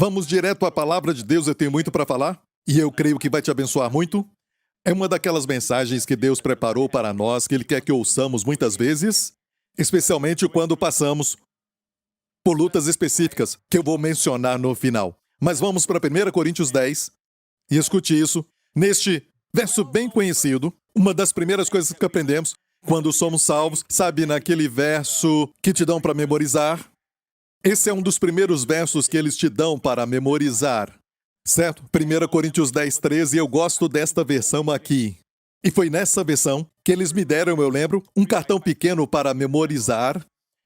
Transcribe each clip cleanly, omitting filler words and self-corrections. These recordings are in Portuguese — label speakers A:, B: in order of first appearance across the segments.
A: Vamos direto à palavra de Deus, eu tenho muito para falar e eu creio que vai te abençoar muito. É uma daquelas mensagens que Deus preparou para nós, que Ele quer que ouçamos muitas vezes, especialmente quando passamos por lutas específicas, que eu vou mencionar no final. Mas vamos para 1 Coríntios 10 e escute isso. Neste verso bem conhecido, uma das primeiras coisas que aprendemos quando somos salvos, sabe, naquele verso que te dão para memorizar? Esse é um dos primeiros versos que eles te dão para memorizar, certo? 1 Coríntios 10, 13, eu gosto desta versão aqui. E foi nessa versão que eles me deram, eu lembro, um cartão pequeno para memorizar,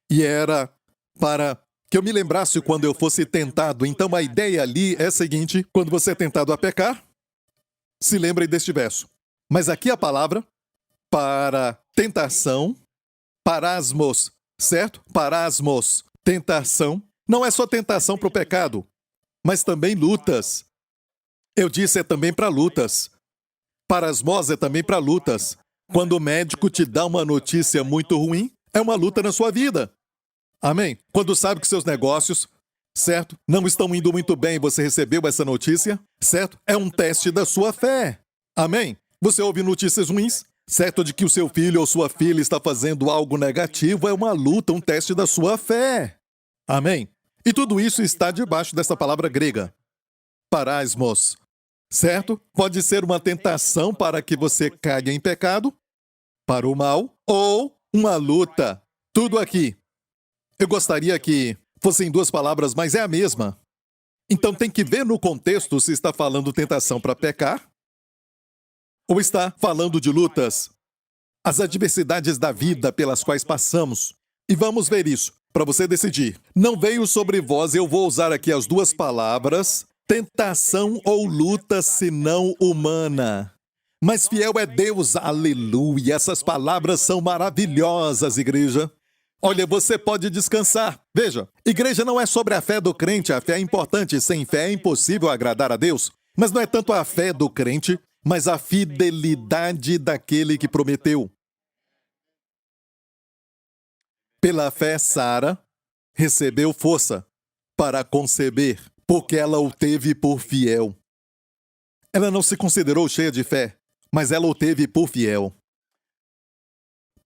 A: e era para que eu me lembrasse quando eu fosse tentado. Então a ideia ali é a seguinte: quando você é tentado a pecar, se lembre deste verso. Mas aqui a palavra para tentação, parasmos, certo? Parasmos. Tentação não é só tentação para o pecado, mas também lutas. Eu disse, é também para lutas. Parasmos é também para lutas. Quando o médico te dá uma notícia muito ruim, é uma luta na sua vida. Amém? Quando sabe que seus negócios, certo, não estão indo muito bem e você recebeu essa notícia, certo? É um teste da sua fé. Amém? Você ouve notícias ruins, certo, de que o seu filho ou sua filha está fazendo algo negativo, é uma luta, um teste da sua fé. Amém? E tudo isso está debaixo dessa palavra grega, parasmos, certo? Pode ser uma tentação para que você caia em pecado, para o mal, ou uma luta. Tudo aqui. Eu gostaria que fossem duas palavras, mas é a mesma. Então tem que ver no contexto se está falando tentação para pecar, ou está falando de lutas, as adversidades da vida pelas quais passamos. E vamos ver isso, para você decidir. Não veio sobre vós, eu vou usar aqui as duas palavras, tentação ou luta, senão humana. Mas fiel é Deus, aleluia. Essas palavras são maravilhosas, igreja. Olha, você pode descansar. Veja, igreja não é sobre a fé do crente, a fé é importante. Sem fé é impossível agradar a Deus. Mas não é tanto a fé do crente, mas a fidelidade daquele que prometeu. Pela fé, Sara recebeu força para conceber, porque ela o teve por fiel. Ela não se considerou cheia de fé, mas ela o teve por fiel.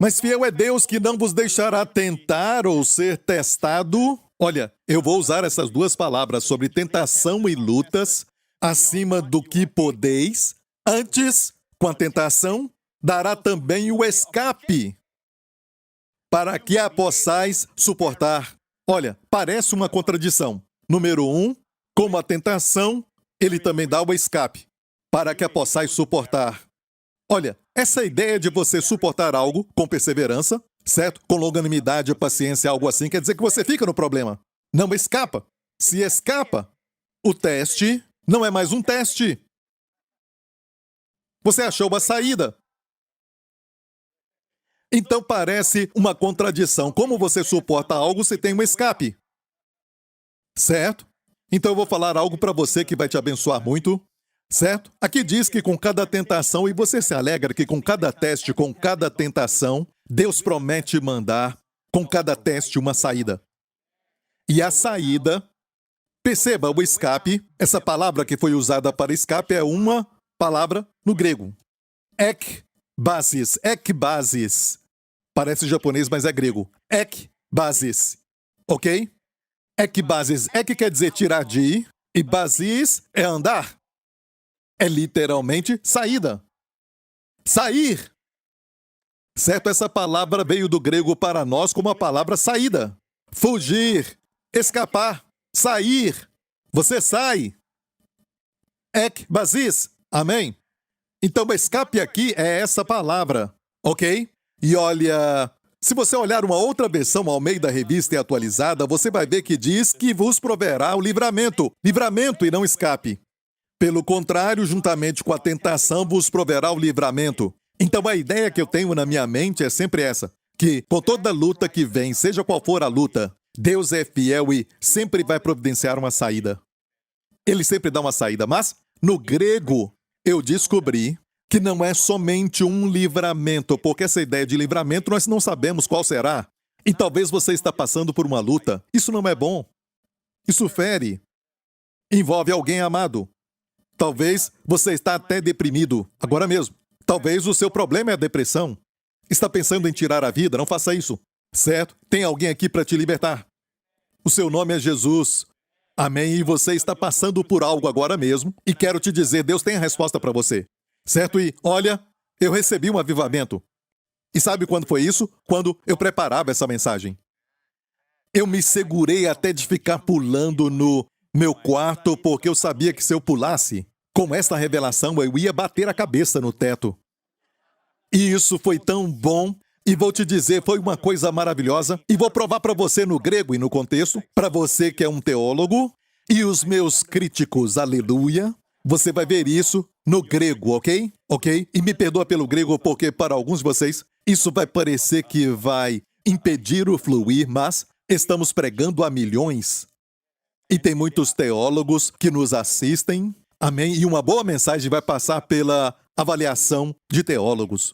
A: Mas fiel é Deus que não vos deixará tentar ou ser testado. Olha, eu vou usar essas duas palavras sobre tentação e lutas, acima do que podeis. Antes, com a tentação, dará também o escape, para que a possais suportar. Olha, parece uma contradição. Número 1, como a tentação, ele também dá o escape, para que a possais suportar. Olha, essa ideia de você suportar algo com perseverança, certo? Com longanimidade, paciência, algo assim, quer dizer que você fica no problema. Não escapa. Se escapa, o teste não é mais um teste. Você achou uma saída. Então parece uma contradição. Como você suporta algo se tem um escape? Certo? Então eu vou falar algo para você que vai te abençoar muito. Certo? Aqui diz que com cada tentação, e você se alegra que com cada teste, com cada tentação, Deus promete mandar, com cada teste, uma saída. E a saída, perceba, o escape, essa palavra que foi usada para escape é uma palavra no grego. Ekbasis, ekbasis. Parece japonês, mas é grego. Ekbasis, ok? Ekbasis, ek quer dizer tirar de, e basis é andar. É literalmente saída. Sair. Certo? Essa palavra veio do grego para nós como a palavra saída. Fugir, escapar, sair. Você sai. Ekbasis. Amém? Então, o escape aqui é essa palavra, ok? E olha, se você olhar uma outra versão ao meio da revista e atualizada, você vai ver que diz que vos proverá o livramento. Livramento e não escape. Pelo contrário, juntamente com a tentação, vos proverá o livramento. Então, a ideia que eu tenho na minha mente é sempre essa, que com toda luta que vem, seja qual for a luta, Deus é fiel e sempre vai providenciar uma saída. Ele sempre dá uma saída, mas no grego eu descobri que não é somente um livramento, porque essa ideia de livramento nós não sabemos qual será. E talvez você está passando por uma luta. Isso não é bom. Isso fere. envolve alguém amado. Talvez você está até deprimido, agora mesmo. Talvez o seu problema é a depressão. Está pensando em tirar a vida? Não faça isso. Certo? Tem alguém aqui para te libertar. O seu nome é Jesus. Amém? E você está passando por algo agora mesmo. E quero te dizer, Deus tem a resposta para você. Certo? E, olha, eu recebi um avivamento. E sabe quando foi isso? Quando eu preparava essa mensagem. Eu me segurei até de ficar pulando no meu quarto, porque eu sabia que se eu pulasse, com esta revelação, eu ia bater a cabeça no teto. E isso foi tão bom. E vou te dizer, foi uma coisa maravilhosa. E vou provar para você no grego e no contexto, para você que é um teólogo, e os meus críticos, aleluia. Você vai ver isso no grego, ok? Ok? E me perdoa pelo grego, porque para alguns de vocês, isso vai parecer que vai impedir o fluir, mas estamos pregando a milhões. E tem muitos teólogos que nos assistem. Amém? E uma boa mensagem vai passar pela avaliação de teólogos.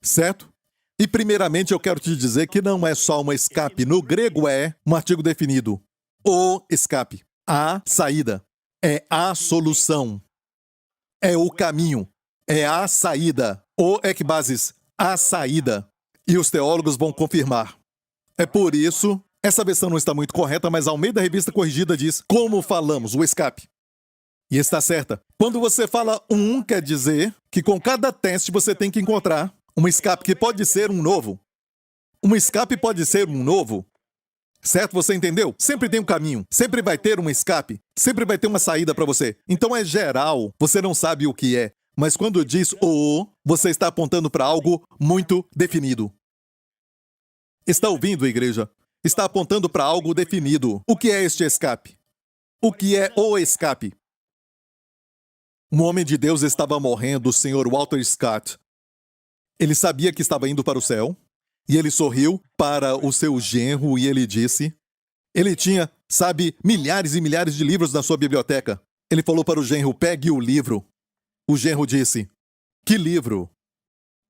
A: Certo? E primeiramente eu quero te dizer que não é só um escape. No grego é um artigo definido. O escape. A saída. É a solução. É o caminho. É a saída. O ekbasis. A saída. E os teólogos vão confirmar. É por isso, essa versão não está muito correta, mas ao meio da revista corrigida diz como falamos, o escape. E está certa. Quando você fala quer dizer que com cada teste você tem que encontrar um escape que pode ser um novo. Um escape pode ser um novo. Certo? Você entendeu? Sempre tem um caminho. Sempre vai ter um escape. Sempre vai ter uma saída para você. Então é geral. Você não sabe o que é. Mas quando diz você está apontando para algo muito definido. Está ouvindo, igreja? Está apontando para algo definido. O que é este escape? O que é o escape? Um homem de Deus estava morrendo, o Sr. Walter Scott. Ele sabia que estava indo para o céu, e ele sorriu para o seu genro e ele disse... Ele tinha, milhares e milhares de livros na sua biblioteca. Ele falou para o genro, pegue o livro. O genro disse, que livro?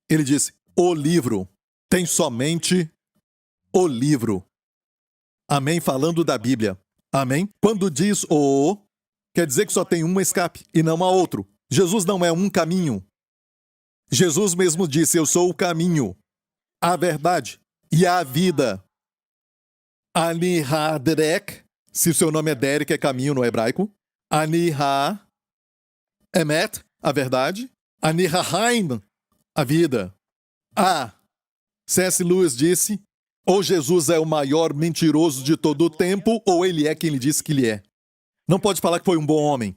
A: Ele disse, o livro. Tem somente o livro. Amém? Falando da Bíblia. Amém? Quando diz quer dizer que só tem um escape e não há outro. Jesus não é um caminho. Jesus mesmo disse, eu sou o caminho, a verdade e a vida. Ani-ha Derek, se o seu nome é Derek, é caminho no hebraico. Ani-ha Emet, a verdade. Ani-ha Haim, a vida. C.S. Lewis disse, ou Jesus é o maior mentiroso de todo o tempo, ou ele é quem lhe disse que ele é. Não pode falar que foi um bom homem.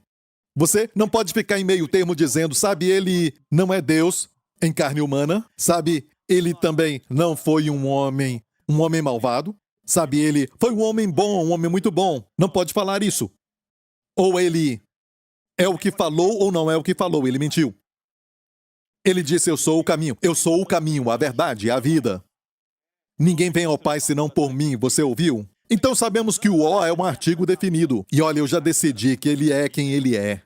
A: Você não pode ficar em meio termo dizendo, ele não é Deus em carne humana, ele também não foi um homem malvado, ele foi um homem bom, um homem muito bom. Não pode falar isso. Ou ele é o que falou ou não é o que falou, ele mentiu. Ele disse, eu sou o caminho, a verdade, a vida. Ninguém vem ao Pai senão por mim, você ouviu? Então sabemos que o O é um artigo definido. E olha, eu já decidi que ele é quem ele é.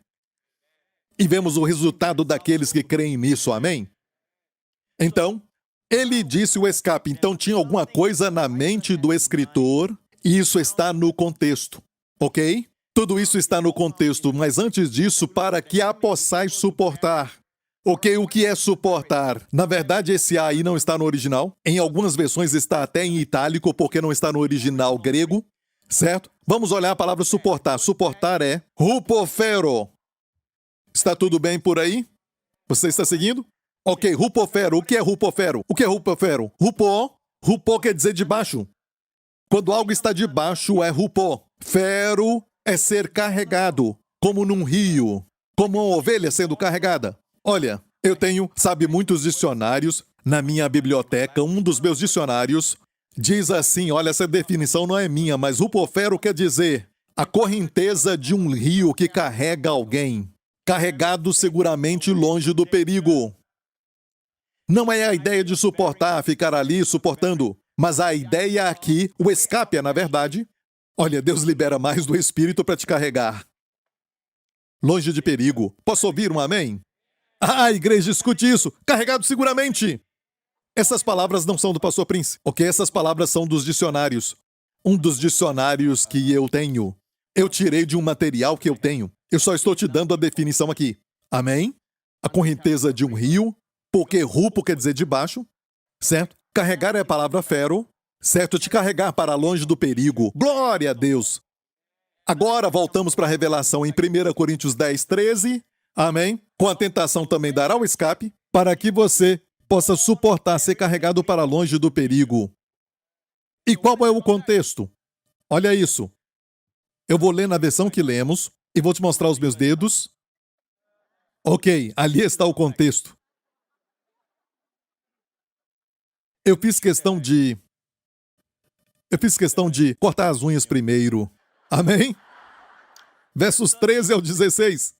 A: E vemos o resultado daqueles que creem nisso, amém? Então, ele disse o escape. Então tinha alguma coisa na mente do escritor, e isso está no contexto, ok? Tudo isso está no contexto, mas antes disso, para que a possais suportar. Ok, o que é suportar? Na verdade, esse A aí não está no original. Em algumas versões está até em itálico, porque não está no original grego, certo? Vamos olhar a palavra suportar. Suportar é rupofero. Está tudo bem por aí? Você está seguindo? Ok, rupofero. O que é rupofero? O que é rupofero? Rupo quer dizer de baixo. Quando algo está de baixo é rupo. Fero é ser carregado, como num rio, como uma ovelha sendo carregada. Olha, eu tenho, muitos dicionários na minha biblioteca. Um dos meus dicionários diz assim, olha, essa definição não é minha, mas rupofero quer dizer a correnteza de um rio que carrega alguém, carregado seguramente longe do perigo. Não é a ideia de suportar, ficar ali suportando, mas a ideia aqui, o escape é, na verdade, olha, Deus libera mais do Espírito para te carregar. Longe de perigo. Posso ouvir um amém? Igreja, escute isso. Carregado seguramente. Essas palavras não são do pastor Prince, ok? Essas palavras são dos dicionários. Um dos dicionários que eu tenho. Eu tirei de um material que eu tenho. Eu só estou te dando a definição aqui. Amém? A correnteza de um rio, porque rupo quer dizer de baixo, certo? Carregar é a palavra fero, certo? Te carregar para longe do perigo. Glória a Deus! Agora voltamos para a revelação em 1 Coríntios 10, 13. Amém? Com a tentação também dará o escape, para que você possa suportar ser carregado para longe do perigo. E qual é o contexto? Olha isso. Eu vou ler na versão que lemos e vou te mostrar os meus dedos. Ok, ali está o contexto. Eu fiz questão de cortar as unhas primeiro. Amém? Versos 13 ao 16.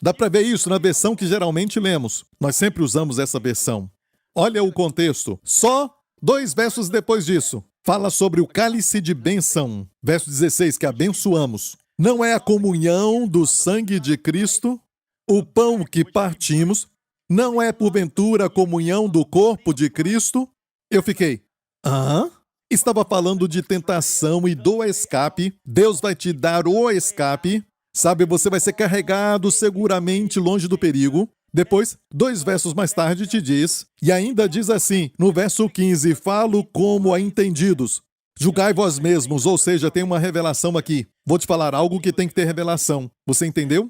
A: Dá para ver isso na versão que geralmente lemos. Nós sempre usamos essa versão. Olha o contexto. Só 2 versos depois disso. Fala sobre o cálice de bênção. Verso 16, que abençoamos. Não é a comunhão do sangue de Cristo, o pão que partimos, não é porventura a comunhão do corpo de Cristo? Eu fiquei, hã? Estava falando de tentação e do escape. Deus vai te dar o escape. Sabe, você vai ser carregado seguramente longe do perigo. Depois, 2 versos mais tarde te diz, e ainda diz assim, no verso 15, falo como a entendidos. Julgai vós mesmos, ou seja, tem uma revelação aqui. Vou te falar algo que tem que ter revelação. Você entendeu?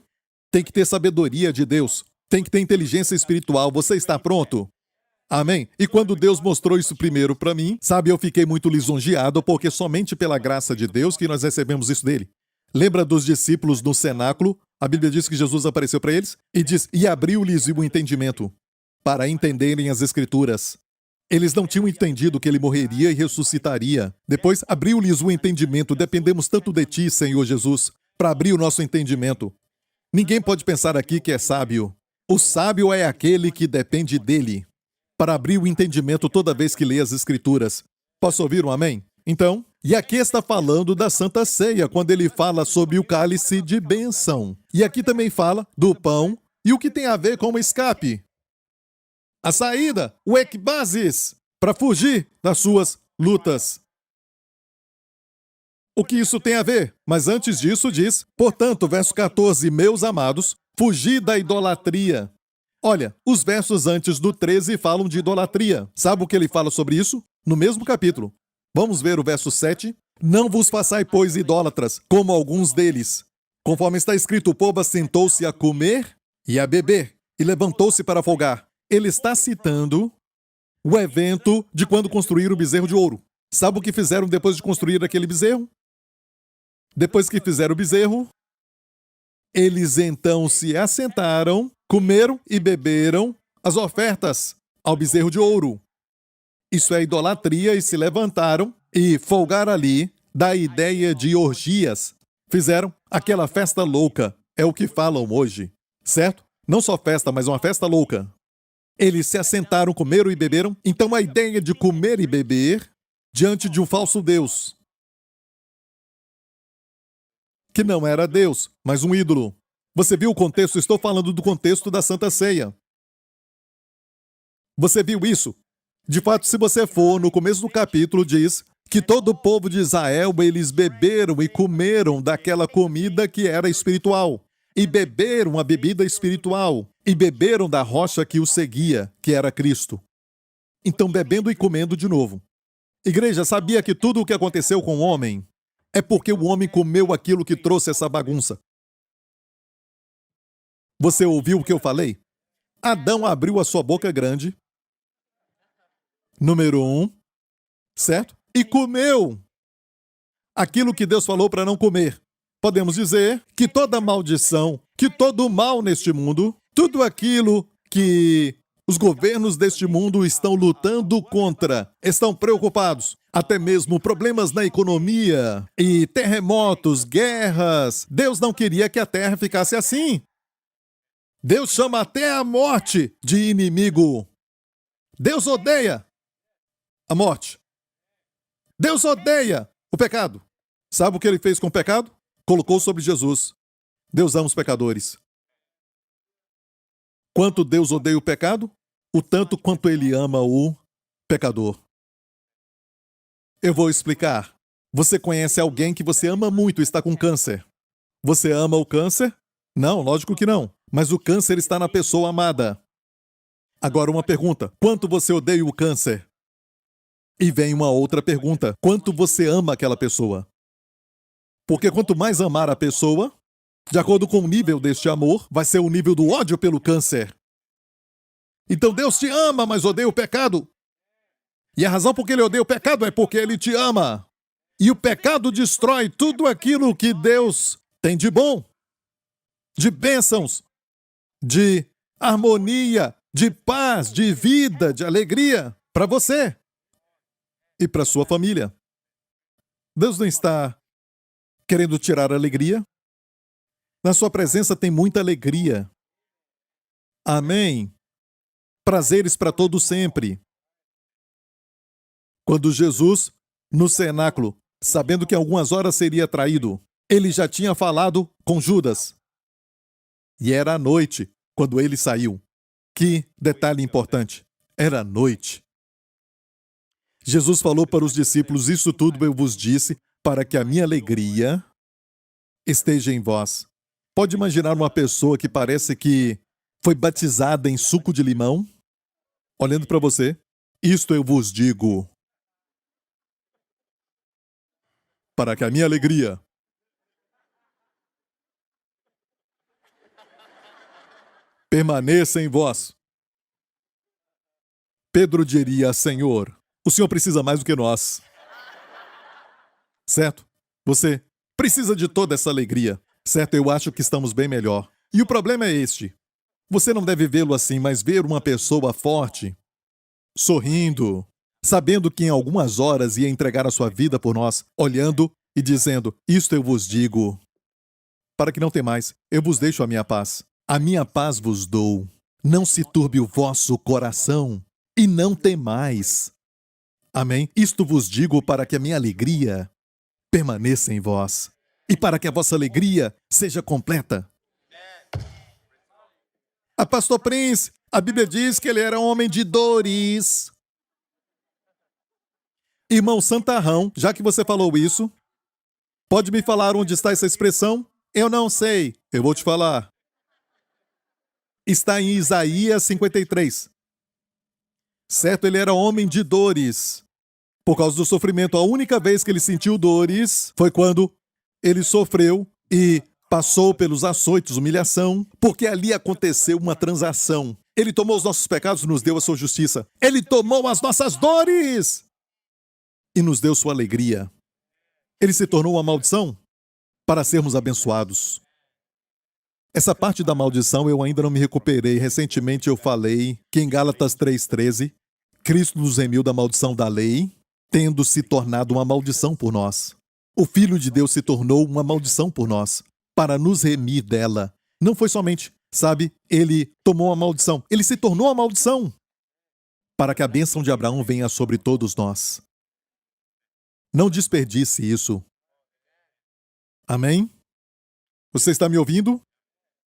A: Tem que ter sabedoria de Deus. Tem que ter inteligência espiritual. Você está pronto? Amém? E quando Deus mostrou isso primeiro para mim, sabe, eu fiquei muito lisonjeado, porque somente pela graça de Deus que nós recebemos isso dele. Lembra dos discípulos no cenáculo? A Bíblia diz que Jesus apareceu para eles e diz, e abriu-lhes o entendimento para entenderem as Escrituras. Eles não tinham entendido que ele morreria e ressuscitaria. Depois, abriu-lhes o entendimento. Dependemos tanto de ti, Senhor Jesus, para abrir o nosso entendimento. Ninguém pode pensar aqui que é sábio. O sábio é aquele que depende dele, para abrir o entendimento toda vez que lê as Escrituras. Posso ouvir um amém? Então, e aqui está falando da Santa Ceia, quando ele fala sobre o cálice de bênção. E aqui também fala do pão e o que tem a ver com o escape. A saída, o ekbasis, para fugir das suas lutas. O que isso tem a ver? Mas antes disso diz, portanto, verso 14, meus amados, fugi da idolatria. Olha, os versos antes do 13 falam de idolatria. Sabe o que ele fala sobre isso? No mesmo capítulo. Vamos ver o verso 7. Não vos façai, pois, idólatras, como alguns deles. Conforme está escrito, o povo assentou-se a comer e a beber, e levantou-se para folgar. Ele está citando o evento de quando construíram o bezerro de ouro. Sabe o que fizeram depois de construir aquele bezerro? Depois que fizeram o bezerro, eles então se assentaram, comeram e beberam as ofertas ao bezerro de ouro. Isso é idolatria, e se levantaram e folgaram ali, da ideia de orgias. Fizeram aquela festa louca, é o que falam hoje, certo? Não só festa, mas uma festa louca. Eles se assentaram, comeram e beberam. Então a ideia de comer e beber diante de um falso Deus, que não era Deus, mas um ídolo. Você viu o contexto? Estou falando do contexto da Santa Ceia. Você viu isso? De fato, se você for no começo do capítulo, diz que todo o povo de Israel, eles beberam e comeram daquela comida que era espiritual. E beberam a bebida espiritual. E beberam da rocha que o seguia, que era Cristo. Então, bebendo e comendo de novo. Igreja, sabia que tudo o que aconteceu com o homem é porque o homem comeu aquilo que trouxe essa bagunça? Você ouviu o que eu falei? Adão abriu a sua boca grande, número 1, certo? E comeu aquilo que Deus falou para não comer. Podemos dizer que toda maldição, que todo mal neste mundo, tudo aquilo que os governos deste mundo estão lutando contra, estão preocupados, até mesmo problemas na economia e terremotos, guerras. Deus não queria que a terra ficasse assim. Deus chama até a morte de inimigo. Deus odeia a morte. Deus odeia o pecado. Sabe o que ele fez com o pecado? Colocou sobre Jesus. Deus ama os pecadores. Quanto Deus odeia o pecado? O tanto quanto ele ama o pecador. Eu vou explicar. Você conhece alguém que você ama muito e está com câncer. Você ama o câncer? Não, lógico que não. Mas o câncer está na pessoa amada. Agora uma pergunta. Quanto você odeia o câncer? E vem uma outra pergunta. Quanto você ama aquela pessoa? Porque quanto mais amar a pessoa, de acordo com o nível deste amor, vai ser o nível do ódio pelo câncer. Então Deus te ama, mas odeia o pecado. E a razão por que ele odeia o pecado é porque ele te ama. E o pecado destrói tudo aquilo que Deus tem de bom, de bênçãos, de harmonia, de paz, de vida, de alegria para você e para sua família. Deus não está querendo tirar a alegria. Na sua presença tem muita alegria. Amém. Prazeres para todo sempre. Quando Jesus, no cenáculo, sabendo que em algumas horas seria traído, ele já tinha falado com Judas. E era à noite, quando ele saiu. Que detalhe importante. Era à noite. Jesus falou para os discípulos, isso tudo eu vos disse, para que a minha alegria esteja em vós. Pode imaginar uma pessoa que parece que foi batizada em suco de limão? Olhando para você, isto eu vos digo, para que a minha alegria permaneça em vós. Pedro diria, Senhor, o Senhor precisa mais do que nós. Certo? Você precisa de toda essa alegria. Certo? Eu acho que estamos bem melhor. E o problema é este. Você não deve vê-lo assim, mas ver uma pessoa forte, sorrindo, sabendo que em algumas horas ia entregar a sua vida por nós, olhando e dizendo, isto eu vos digo, para que não temais, eu vos deixo a minha paz vos dou. Não se turbe o vosso coração e não temais. Amém? Isto vos digo para que a minha alegria permaneça em vós e para que a vossa alegria seja completa. A pastor Prince, a Bíblia diz que ele era um homem de dores. Irmão Santarrão, já que você falou isso, pode me falar onde está essa expressão? Eu não sei. Eu vou te falar. Está em Isaías 53. Certo, ele era homem de dores. Por causa do sofrimento, a única vez que ele sentiu dores foi quando ele sofreu e passou pelos açoites, humilhação, porque ali aconteceu uma transação. Ele tomou os nossos pecados e nos deu a sua justiça. Ele tomou as nossas dores e nos deu sua alegria. Ele se tornou uma maldição para sermos abençoados. Essa parte da maldição eu ainda não me recuperei. Recentemente eu falei que em Gálatas 3,13, Cristo nos remiu da maldição da lei, tendo se tornado uma maldição por nós. O Filho de Deus se tornou uma maldição por nós, para nos remir dela. Não foi somente, ele tomou a maldição, ele se tornou a maldição, para que a bênção de Abraão venha sobre todos nós. Não desperdice isso. Amém? Você está me ouvindo?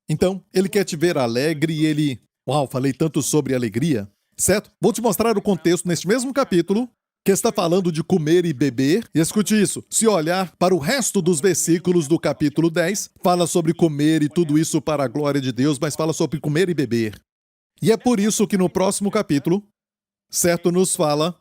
A: Então, ele quer te ver alegre e ele... Uau, falei tanto sobre alegria. Certo? Vou te mostrar o contexto neste mesmo capítulo, que está falando de comer e beber. E escute isso, se olhar para o resto dos versículos do capítulo 10, fala sobre comer e tudo isso para a glória de Deus, mas fala sobre comer e beber. E é por isso que no próximo capítulo, certo, nos fala,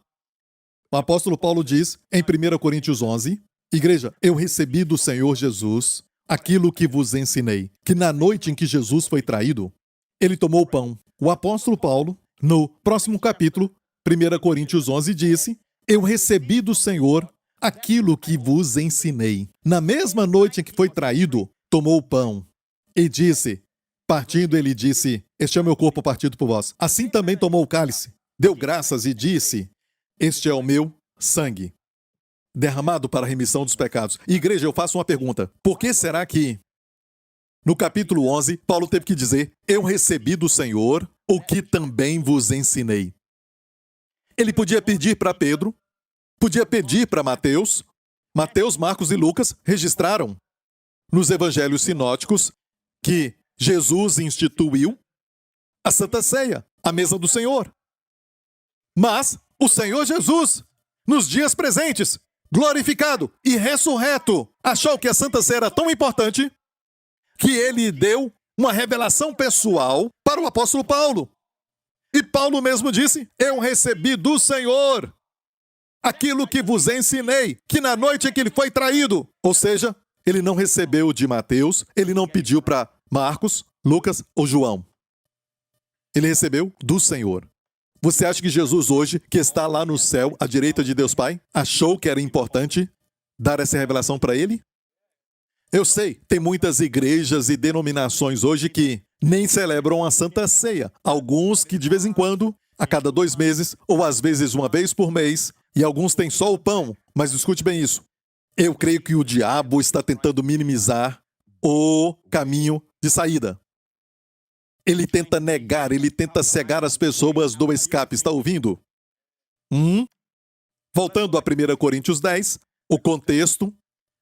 A: o apóstolo Paulo diz, em 1 Coríntios 11, Igreja, eu recebi do Senhor Jesus aquilo que vos ensinei, que na noite em que Jesus foi traído, ele tomou o pão. O apóstolo Paulo, no próximo capítulo, 1 Coríntios 11, disse, eu recebi do Senhor aquilo que vos ensinei. Na mesma noite em que foi traído, tomou o pão e disse, partindo, ele disse, este é o meu corpo partido por vós. Assim também tomou o cálice, deu graças e disse, este é o meu sangue, derramado para a remissão dos pecados. Igreja, eu faço uma pergunta. Por que será que, no capítulo 11, Paulo teve que dizer, eu recebi do Senhor o que também vos ensinei? Ele podia pedir para Pedro, podia pedir para Mateus. Mateus, Marcos e Lucas registraram nos evangelhos sinóticos que Jesus instituiu a Santa Ceia, a mesa do Senhor. Mas o Senhor Jesus, nos dias presentes, glorificado e ressurreto, achou que a Santa Ceia era tão importante que ele deu uma revelação pessoal para o apóstolo Paulo. E Paulo mesmo disse: eu recebi do Senhor aquilo que vos ensinei, que na noite em que ele foi traído. Ou seja, ele não recebeu de Mateus, ele não pediu para Marcos, Lucas ou João. Ele recebeu do Senhor. Você acha que Jesus hoje, que está lá no céu, à direita de Deus Pai, achou que era importante dar essa revelação para ele? Eu sei, tem muitas igrejas e denominações hoje que nem celebram a Santa Ceia. Alguns que de vez em quando, a cada 2 meses, ou às vezes uma vez por mês, e alguns têm só o pão. Mas escute bem isso. Eu creio que o diabo está tentando minimizar o caminho de saída. Ele tenta negar, ele tenta cegar as pessoas do escape. Está ouvindo? Voltando a 1 Coríntios 10, o contexto,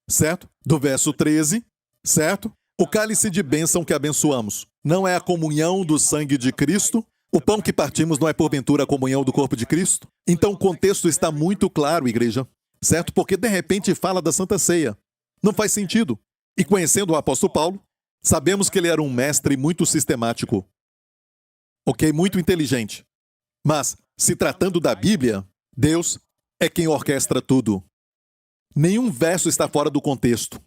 A: certo? Do verso 13, certo? O cálice de bênção que abençoamos não é a comunhão do sangue de Cristo? O pão que partimos não é porventura a comunhão do corpo de Cristo? Então o contexto está muito claro, igreja, certo? Porque de repente fala da Santa Ceia. Não faz sentido. E conhecendo o apóstolo Paulo, sabemos que ele era um mestre muito sistemático. Ok? Muito inteligente. Mas, se tratando da Bíblia, Deus é quem orquestra tudo. Nenhum verso está fora do contexto.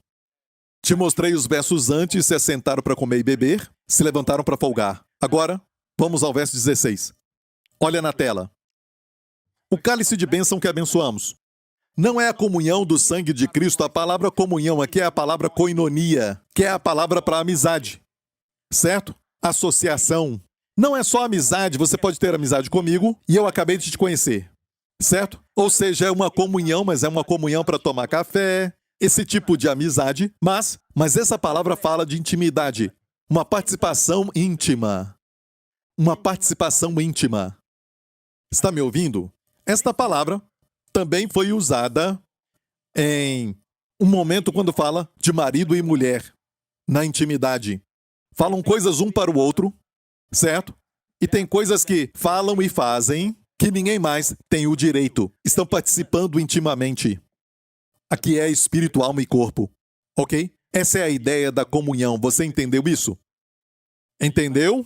A: Te mostrei os versos antes, se assentaram para comer e beber, se levantaram para folgar. Agora, vamos ao verso 16. Olha na tela. O cálice de bênção que abençoamos não é a comunhão do sangue de Cristo. A palavra comunhão aqui é a palavra koinonia, que é a palavra para amizade. Certo? Associação. Não é só amizade, você pode ter amizade comigo e eu acabei de te conhecer. Certo? Ou seja, é uma comunhão, mas é uma comunhão para tomar café, esse tipo de amizade, mas essa palavra fala de intimidade, uma participação íntima. Uma participação íntima. Está me ouvindo? Esta palavra também foi usada em um momento quando fala de marido e mulher, na intimidade. Falam coisas um para o outro, certo? E tem coisas que falam e fazem que ninguém mais tem o direito. Estão participando intimamente. Aqui é espírito, alma e corpo. Ok? Essa é a ideia da comunhão. Você entendeu isso? Entendeu?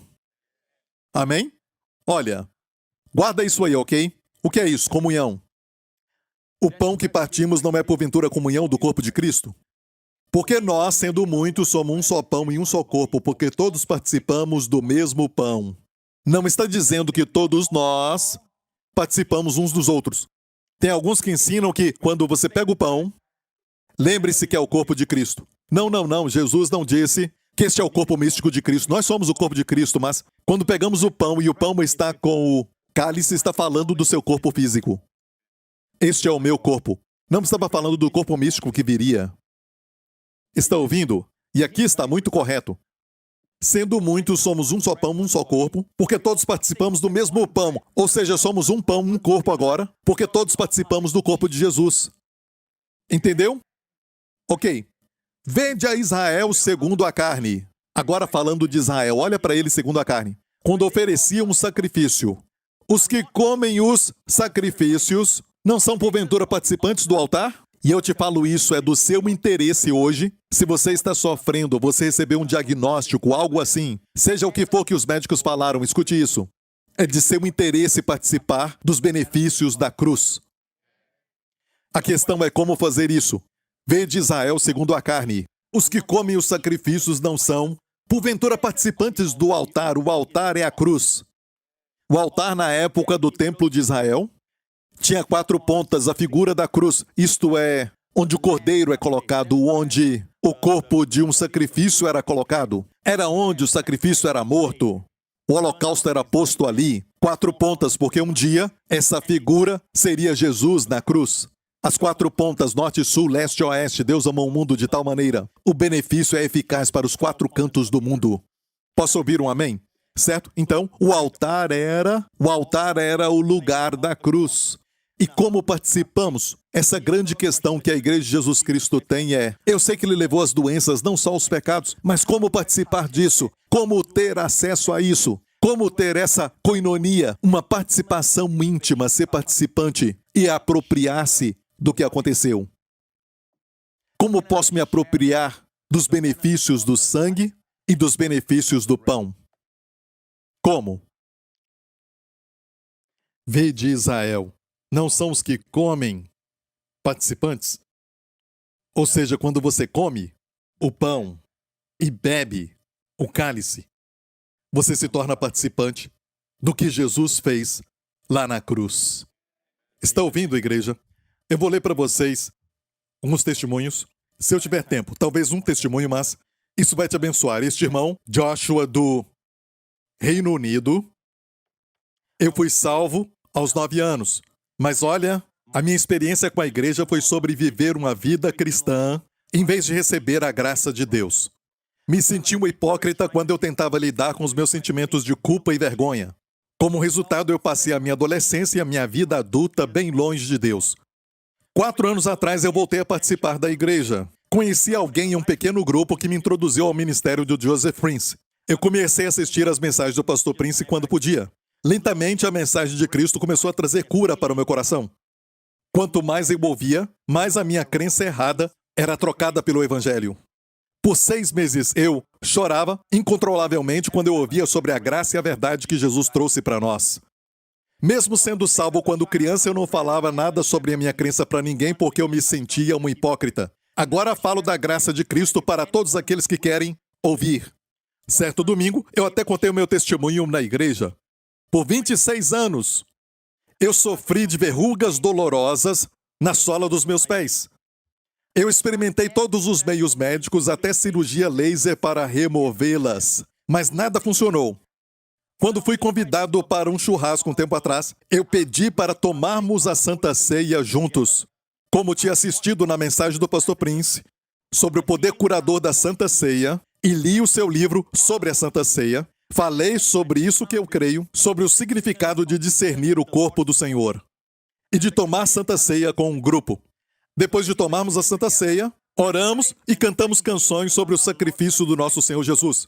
A: Amém? Olha, guarda isso aí, ok? O que é isso? Comunhão. O pão que partimos não é porventura a comunhão do corpo de Cristo? Porque nós, sendo muitos, somos um só pão e um só corpo, porque todos participamos do mesmo pão. Não está dizendo que todos nós participamos uns dos outros. Tem alguns que ensinam que quando você pega o pão, lembre-se que é o corpo de Cristo. Não. Jesus não disse que este é o corpo místico de Cristo. Nós somos o corpo de Cristo, mas quando pegamos o pão e o pão está com o cálice, está falando do seu corpo físico. Este é o meu corpo. Não estava falando do corpo místico que viria. Está ouvindo? E aqui está muito correto. Sendo muitos, somos um só pão, um só corpo, porque todos participamos do mesmo pão. Ou seja, somos um pão, um corpo agora, porque todos participamos do corpo de Jesus. Entendeu? Ok. Vede a Israel segundo a carne. Agora falando de Israel, olha para ele segundo a carne. Quando ofereciam um sacrifício, os que comem os sacrifícios não são porventura participantes do altar? E eu te falo isso, é do seu interesse hoje. Se você está sofrendo, você recebeu um diagnóstico, algo assim, seja o que for que os médicos falaram, escute isso. É de seu interesse participar dos benefícios da cruz. A questão é como fazer isso. Vede Israel segundo a carne. Os que comem os sacrifícios não são, porventura, participantes do altar. O altar é a cruz. O altar na época do templo de Israel tinha 4 pontas, a figura da cruz, isto é, onde o cordeiro é colocado, onde o corpo de um sacrifício era colocado. Era onde o sacrifício era morto. O holocausto era posto ali. 4 pontas, porque um dia essa figura seria Jesus na cruz. As 4 pontas, norte, sul, leste e oeste, Deus amou o mundo de tal maneira. O benefício é eficaz para os 4 cantos do mundo. Posso ouvir um amém? Certo? Então, o altar era o lugar da cruz. E como participamos? Essa grande questão que a Igreja de Jesus Cristo tem é: eu sei que Ele levou as doenças, não só os pecados, mas como participar disso? Como ter acesso a isso? Como ter essa koinonia, uma participação íntima, ser participante e apropriar-se do que aconteceu? Como posso me apropriar dos benefícios do sangue e dos benefícios do pão? Como? Vede Israel, não são os que comem participantes? Ou seja, quando você come o pão e bebe o cálice, você se torna participante do que Jesus fez lá na cruz. Está ouvindo, igreja? Eu vou ler para vocês alguns testemunhos, se eu tiver tempo, talvez um testemunho, mas isso vai te abençoar. Este irmão, Joshua, do Reino Unido, eu fui salvo aos 9 anos, mas olha, a minha experiência com a igreja foi sobre viver uma vida cristã em vez de receber a graça de Deus. Me senti um hipócrita quando eu tentava lidar com os meus sentimentos de culpa e vergonha. Como resultado, eu passei a minha adolescência e a minha vida adulta bem longe de Deus. 4 anos atrás, eu voltei a participar da igreja. Conheci alguém em um pequeno grupo que me introduziu ao ministério do Joseph Prince. Eu comecei a assistir às mensagens do pastor Prince quando podia. Lentamente, a mensagem de Cristo começou a trazer cura para o meu coração. Quanto mais eu ouvia, mais a minha crença errada era trocada pelo Evangelho. Por 6 meses, eu chorava incontrolavelmente quando eu ouvia sobre a graça e a verdade que Jesus trouxe para nós. Mesmo sendo salvo quando criança, eu não falava nada sobre a minha crença para ninguém porque eu me sentia um hipócrita. Agora falo da graça de Cristo para todos aqueles que querem ouvir. Certo domingo, eu até contei o meu testemunho na igreja. Por 26 anos, eu sofri de verrugas dolorosas na sola dos meus pés. Eu experimentei todos os meios médicos, até cirurgia laser para removê-las, mas nada funcionou. Quando fui convidado para um churrasco um tempo atrás, eu pedi para tomarmos a Santa Ceia juntos. Como tinha assistido na mensagem do pastor Prince sobre o poder curador da Santa Ceia e li o seu livro sobre a Santa Ceia, falei sobre isso que eu creio, sobre o significado de discernir o corpo do Senhor e de tomar Santa Ceia com um grupo. Depois de tomarmos a Santa Ceia, oramos e cantamos canções sobre o sacrifício do nosso Senhor Jesus.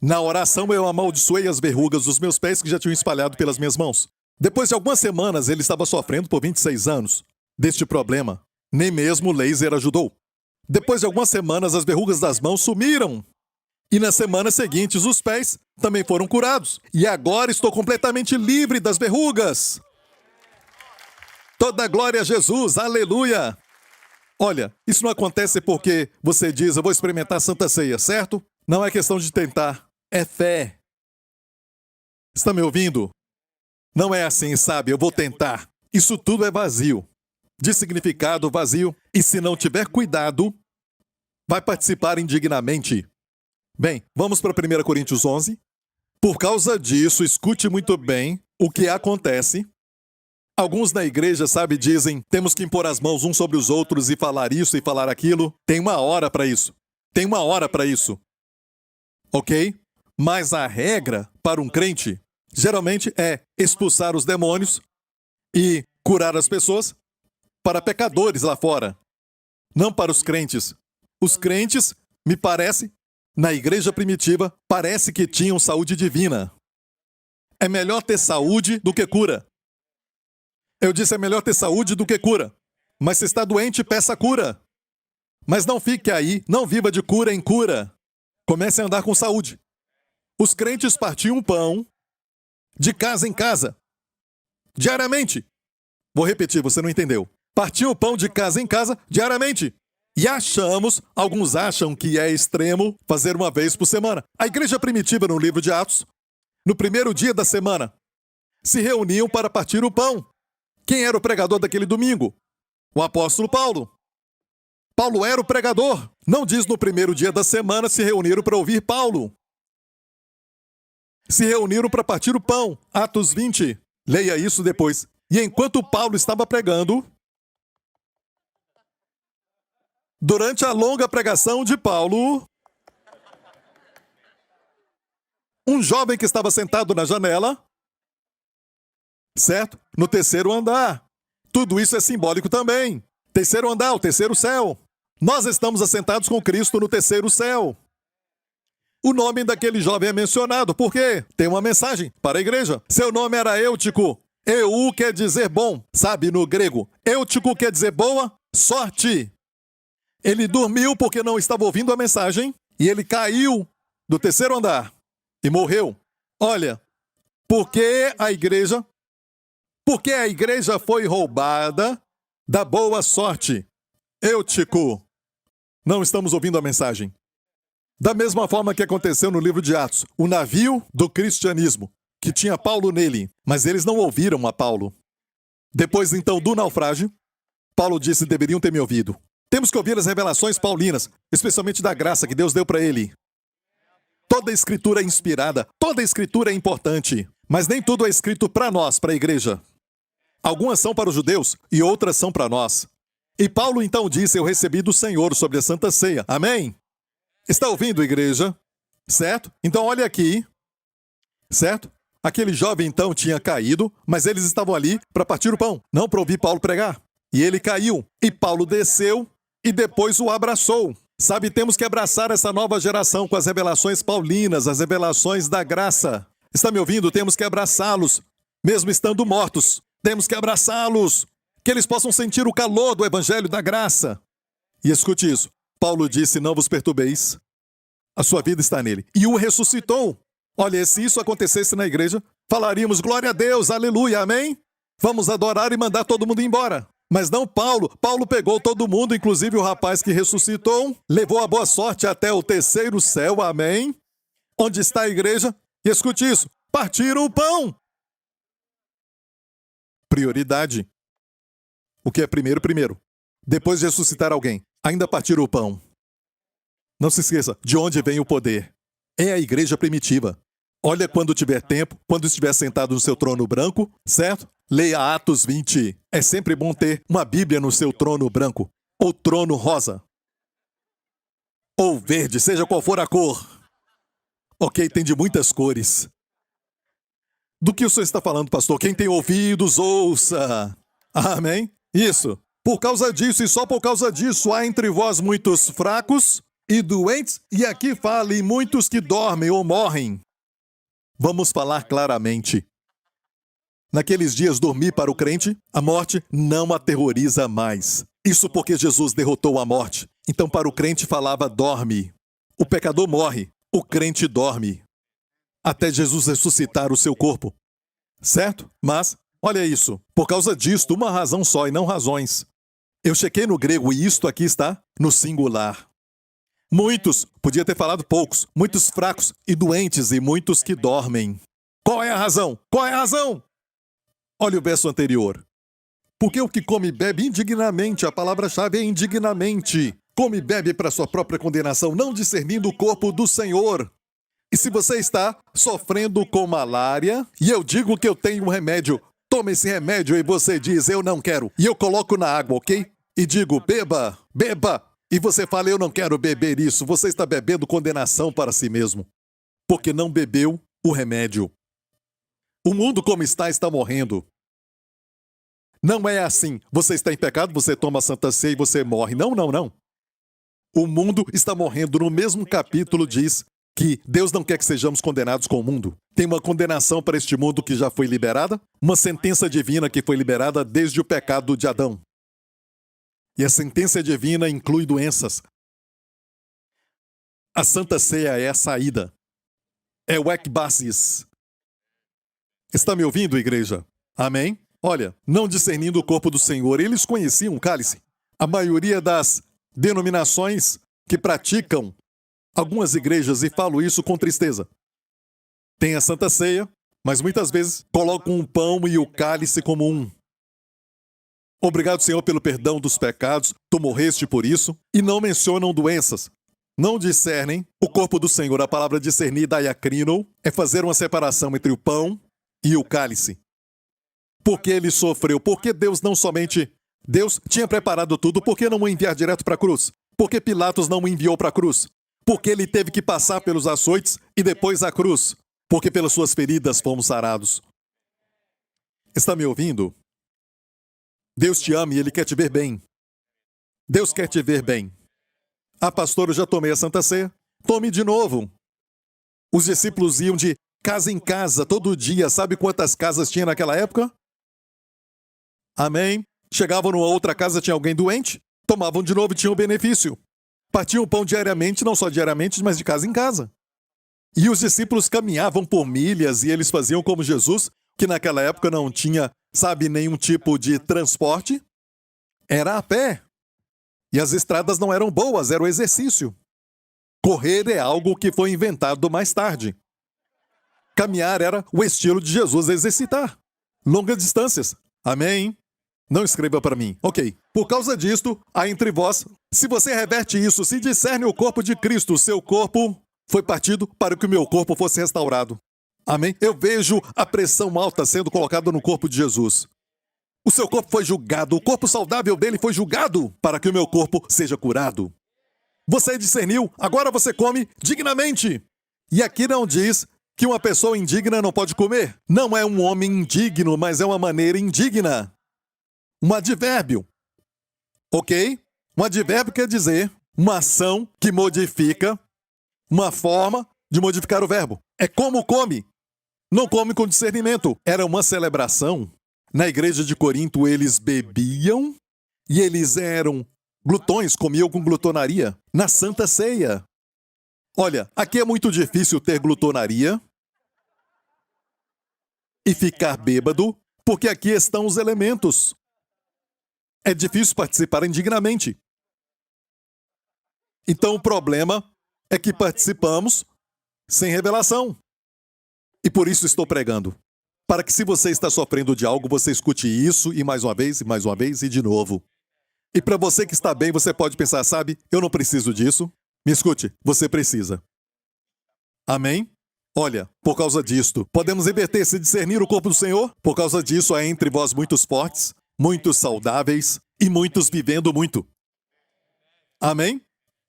A: Na oração, eu amaldiçoei as verrugas dos meus pés que já tinham espalhado pelas minhas mãos. Depois de algumas semanas, ele estava sofrendo por 26 anos deste problema. Nem mesmo o laser ajudou. Depois de algumas semanas, as verrugas das mãos sumiram. E nas semanas seguintes, os pés também foram curados. E agora estou completamente livre das verrugas. Toda glória a Jesus, aleluia! Olha, isso não acontece porque você diz, eu vou experimentar a Santa Ceia, certo? Não é questão de tentar, é fé. Está me ouvindo? Não é assim, sabe? Eu vou tentar. Isso tudo é vazio. De significado vazio. E se não tiver cuidado, vai participar indignamente. Bem, vamos para 1 Coríntios 11. Por causa disso, escute muito bem o que acontece. Alguns na igreja, sabe, dizem, temos que impor as mãos uns sobre os outros e falar isso e falar aquilo. Tem uma hora para isso. Tem uma hora para isso. Ok? Mas a regra para um crente, geralmente, é expulsar os demônios e curar as pessoas para pecadores lá fora. Não para os crentes. Os crentes, me parece, na igreja primitiva, parece que tinham saúde divina. É melhor ter saúde do que cura. Eu disse, é melhor ter saúde do que cura. Mas se está doente, peça cura. Mas não fique aí, não viva de cura em cura. Comece a andar com saúde. Os crentes partiam o pão de casa em casa, diariamente. Vou repetir, você não entendeu. Partiam o pão de casa em casa, diariamente. E alguns acham que é extremo fazer uma vez por semana. A igreja primitiva, no livro de Atos, no primeiro dia da semana, se reuniam para partir o pão. Quem era o pregador daquele domingo? O apóstolo Paulo. Paulo era o pregador. Não diz no primeiro dia da semana se reuniram para ouvir Paulo. Se reuniram para partir o pão. Atos 20. Leia isso depois. E enquanto Paulo estava pregando, durante a longa pregação de Paulo, um jovem que estava sentado na janela, certo? No terceiro andar. Tudo isso é simbólico também. Terceiro andar, o terceiro céu. Nós estamos assentados com Cristo no terceiro céu. O nome daquele jovem é mencionado, porque tem uma mensagem para a igreja. Seu nome era Eutico. Eu quer dizer bom, sabe, no grego. Eutico quer dizer boa sorte. Ele dormiu porque não estava ouvindo a mensagem e ele caiu do terceiro andar e morreu. Olha, porque a igreja foi roubada da boa sorte. Eutico. Não estamos ouvindo a mensagem. Da mesma forma que aconteceu no livro de Atos, o navio do cristianismo, que tinha Paulo nele, mas eles não ouviram a Paulo. Depois, então, do naufrágio, Paulo disse: deveriam ter me ouvido. Temos que ouvir as revelações paulinas, especialmente da graça que Deus deu para ele. Toda a escritura é inspirada, toda a escritura é importante, mas nem tudo é escrito para nós, para a igreja. Algumas são para os judeus e outras são para nós. E Paulo então disse: eu recebi do Senhor sobre a Santa Ceia. Amém? Está ouvindo, igreja? Certo? Então olha aqui. Certo? Aquele jovem então tinha caído, mas eles estavam ali para partir o pão, não para ouvir Paulo pregar. E ele caiu, e Paulo desceu e depois o abraçou. Sabe, temos que abraçar essa nova geração com as revelações paulinas, as revelações da graça. Está me ouvindo? Temos que abraçá-los, mesmo estando mortos. Temos que abraçá-los, que eles possam sentir o calor do evangelho da graça. E escute isso. Paulo disse: não vos perturbeis, a sua vida está nele. E o ressuscitou. Olha, se isso acontecesse na igreja, falaríamos: glória a Deus, aleluia, amém? Vamos adorar e mandar todo mundo embora. Mas não Paulo. Paulo pegou todo mundo, inclusive o rapaz que ressuscitou, levou a boa sorte até o terceiro céu, amém? Onde está a igreja? E escute isso: partiram o pão. Prioridade. O que é primeiro, primeiro. Depois de ressuscitar alguém, ainda partiram o pão. Não se esqueça, de onde vem o poder? É a igreja primitiva. Olha, quando tiver tempo, quando estiver sentado no seu trono branco, certo? Leia Atos 20. É sempre bom ter uma Bíblia no seu trono branco, ou trono rosa, ou verde, seja qual for a cor. Ok, tem de muitas cores. Do que o senhor está falando, pastor? Quem tem ouvidos, ouça. Amém? Isso. Por causa disso e só por causa disso, há entre vós muitos fracos e doentes, e aqui fala, e muitos que dormem ou morrem. Vamos falar claramente. Naqueles dias, dormir para o crente, a morte não aterroriza mais. Isso porque Jesus derrotou a morte. Então, para o crente, falava: dorme. O pecador morre, o crente dorme. Até Jesus ressuscitar o seu corpo. Certo? Mas, olha isso. Por causa disto, uma razão só e não razões. Eu chequei no grego e isto aqui está no singular. Muitos, podia ter falado poucos, muitos fracos e doentes e muitos que dormem. Qual é a razão? Qual é a razão? Olha o verso anterior. Porque o que come e bebe indignamente, a palavra-chave é indignamente. Come e bebe para sua própria condenação, não discernindo o corpo do Senhor. E se você está sofrendo com malária, e eu digo que eu tenho um remédio, tome esse remédio e você diz: eu não quero. E eu coloco na água, ok? E digo: beba, beba. E você fala: eu não quero beber isso. Você está bebendo condenação para si mesmo. Porque não bebeu o remédio. O mundo como está morrendo. Não é assim. Você está em pecado, você toma a Santa Ceia e você morre. Não, não, não. O mundo está morrendo. No mesmo capítulo diz que Deus não quer que sejamos condenados com o mundo. Tem uma condenação para este mundo que já foi liberada, uma sentença divina que foi liberada desde o pecado de Adão. E a sentença divina inclui doenças. A Santa Ceia é a saída. É o ekbasis. Está me ouvindo, igreja? Amém? Olha, não discernindo o corpo do Senhor, eles conheciam o cálice. A maioria das denominações que praticam algumas igrejas, e falo isso com tristeza, tem a Santa Ceia, mas muitas vezes colocam o pão e o cálice como um. Obrigado, Senhor, pelo perdão dos pecados, tu morreste por isso, e não mencionam doenças. Não discernem o corpo do Senhor. A palavra discernir, diacrino, é fazer uma separação entre o pão e o cálice. Porque ele sofreu? Porque Deus não somente... Deus tinha preparado tudo, por que não o enviar direto para a cruz? Por que Pilatos não o enviou para a cruz? Porque ele teve que passar pelos açoites e depois a cruz? Porque pelas suas feridas fomos sarados. Está me ouvindo? Deus te ama e Ele quer te ver bem. Deus quer te ver bem. Ah, pastor, eu já tomei a Santa Ceia. Tome de novo. Os discípulos iam de casa em casa todo dia. Sabe quantas casas tinha naquela época? Amém? Chegavam numa outra casa, tinha alguém doente, tomavam de novo e tinham benefício. Partiam o pão diariamente, não só diariamente, mas de casa em casa. E os discípulos caminhavam por milhas e eles faziam como Jesus, que naquela época não tinha, nenhum tipo de transporte, era a pé. E as estradas não eram boas, era o exercício. Correr é algo que foi inventado mais tarde. Caminhar era o estilo de Jesus exercitar. Longas distâncias. Amém? Não escreva para mim. Ok. Por causa disto, há entre vós, se você reverte isso, se discerne o corpo de Cristo, seu corpo foi partido para que o meu corpo fosse restaurado. Amém? Eu vejo a pressão alta sendo colocada no corpo de Jesus. O seu corpo foi julgado, o corpo saudável dele foi julgado para que o meu corpo seja curado. Você discerniu, agora você come dignamente. E aqui não diz que uma pessoa indigna não pode comer. Não é um homem indigno, mas é uma maneira indigna. Um advérbio. Ok? Um advérbio quer dizer uma ação que modifica uma forma de modificar o verbo. É como come. Não come com discernimento. Era uma celebração. Na igreja de Corinto, eles bebiam e eles eram glutões, comiam com glutonaria. Na Santa Ceia. Olha, aqui é muito difícil ter glutonaria e ficar bêbado, porque aqui estão os elementos. É difícil participar indignamente. Então o problema é que participamos sem revelação. E por isso estou pregando. Para que se você está sofrendo de algo, você escute isso e mais uma vez e de novo. E para você que está bem, você pode pensar, eu não preciso disso. Me escute, você precisa. Amém? Olha, por causa disto, podemos inverter, se discernir o corpo do Senhor? Por causa disso, há entre vós muitos fortes, muitos saudáveis e muitos vivendo muito. Amém?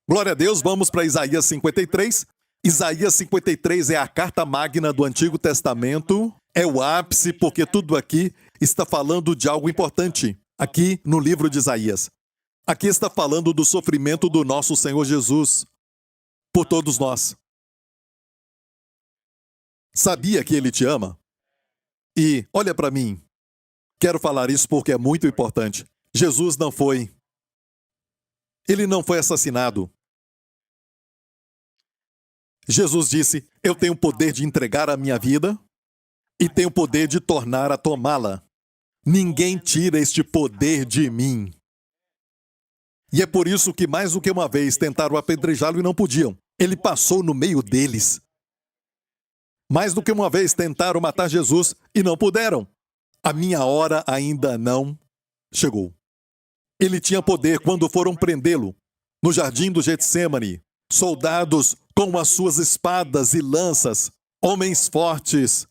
A: Glória a Deus, vamos para Isaías 53. Isaías 53 é a carta magna do Antigo Testamento. É o ápice, porque tudo aqui está falando de algo importante. Aqui no livro de Isaías. Aqui está falando do sofrimento do nosso Senhor Jesus por todos nós. Sabia que Ele te ama? E olha para mim. Quero falar isso porque é muito importante. Jesus não foi. Ele não foi assassinado. Jesus disse, eu tenho o poder de entregar a minha vida e tenho o poder de tornar a tomá-la. Ninguém tira este poder de mim. E é por isso que mais do que uma vez tentaram apedrejá-lo e não podiam. Ele passou no meio deles. Mais do que uma vez tentaram matar Jesus e não puderam. A minha hora ainda não chegou. Ele tinha poder quando foram prendê-lo no jardim do Getsêmani. Soldados com as suas espadas e lanças, homens fortes,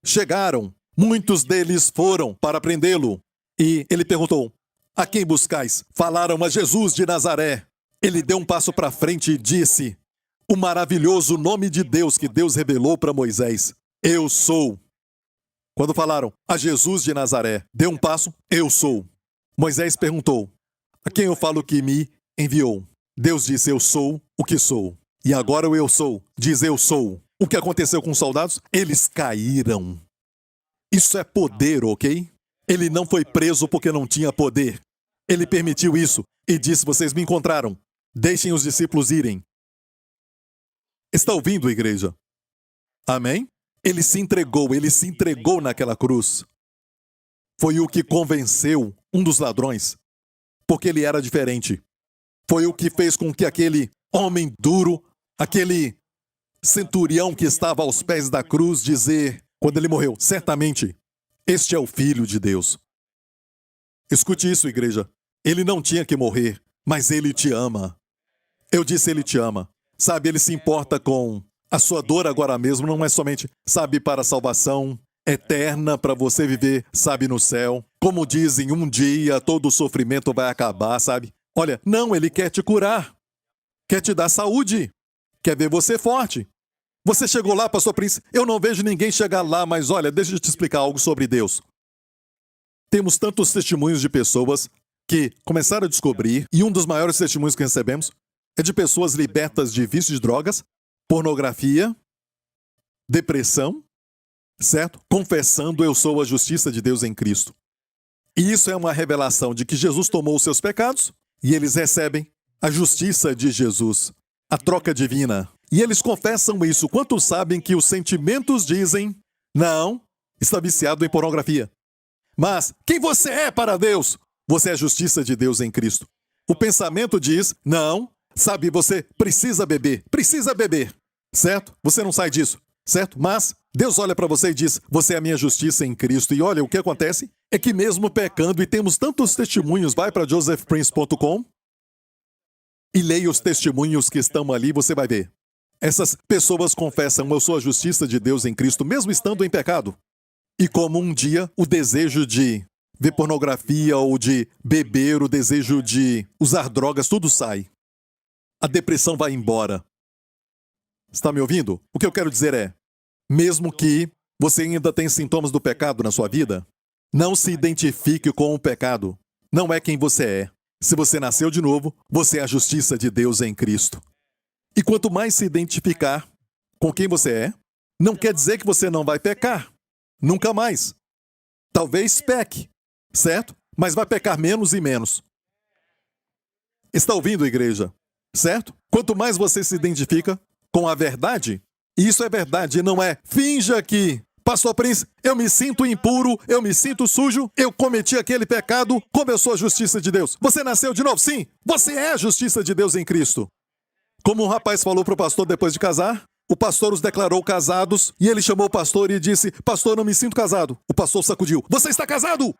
A: chegaram. Muitos deles foram para prendê-lo. E ele perguntou, a quem buscais? Falaram a Jesus de Nazaré. Ele deu um passo para frente e disse, o maravilhoso nome de Deus que Deus revelou para Moisés. Eu sou. Quando falaram a Jesus de Nazaré, deu um passo, eu sou. Moisés perguntou, a quem eu falo que me enviou? Deus disse, eu sou o que sou. E agora o eu sou diz eu sou. O que aconteceu com os soldados? Eles caíram. Isso é poder, ok? Ele não foi preso porque não tinha poder. Ele permitiu isso e disse, vocês me encontraram. Deixem os discípulos irem. Está ouvindo, igreja? Amém? Ele se entregou naquela cruz. Foi o que convenceu um dos ladrões, porque ele era diferente. Foi o que fez com que aquele homem duro, aquele centurião que estava aos pés da cruz, dizer, quando ele morreu, certamente, este é o Filho de Deus. Escute isso, igreja. Ele não tinha que morrer, mas ele te ama. Eu disse, ele te ama. Ele se importa com a sua dor agora mesmo, não é somente, para a salvação eterna, para você viver, no céu. Como dizem, um dia todo o sofrimento vai acabar, Olha, não, ele quer te curar. Quer te dar saúde. Quer ver você forte. Você chegou lá, pastor Prince, eu não vejo ninguém chegar lá, mas olha, deixa eu te explicar algo sobre Deus. Temos tantos testemunhos de pessoas que começaram a descobrir, e um dos maiores testemunhos que recebemos é de pessoas libertas de vícios de drogas, pornografia, depressão, certo? Confessando, eu sou a justiça de Deus em Cristo. E isso é uma revelação de que Jesus tomou os seus pecados e eles recebem a justiça de Jesus, a troca divina. E eles confessam isso. Quantos sabem que os sentimentos dizem, não, está viciado em pornografia. Mas quem você é para Deus? Você é a justiça de Deus em Cristo. O pensamento diz, não, sabe, você precisa beber, certo? Você não sai disso, certo? Mas Deus olha para você e diz, você é a minha justiça em Cristo. E olha, o que acontece é que mesmo pecando, e temos tantos testemunhos, vai para josephprince.com e leia os testemunhos que estão ali, você vai ver. Essas pessoas confessam, eu sou a justiça de Deus em Cristo, mesmo estando em pecado. E como um dia o desejo de ver pornografia ou de beber, o desejo de usar drogas, tudo sai. A depressão vai embora. Está me ouvindo? O que eu quero dizer é, mesmo que você ainda tenha sintomas do pecado na sua vida, não se identifique com o pecado. Não é quem você é. Se você nasceu de novo, você é a justiça de Deus em Cristo. E quanto mais se identificar com quem você é, não quer dizer que você não vai pecar. Nunca mais. Talvez peque, certo? Mas vai pecar menos e menos. Está ouvindo, igreja? Certo? Quanto mais você se identifica com a verdade, e isso é verdade, não é finja que, Pastor Prince, eu me sinto impuro, eu me sinto sujo, eu cometi aquele pecado, como eu sou a justiça de Deus. Você nasceu de novo? Sim, você é a justiça de Deus em Cristo. Como um rapaz falou para o pastor depois de casar, o pastor os declarou casados e ele chamou o pastor e disse, pastor, não me sinto casado. O pastor sacudiu, você está casado?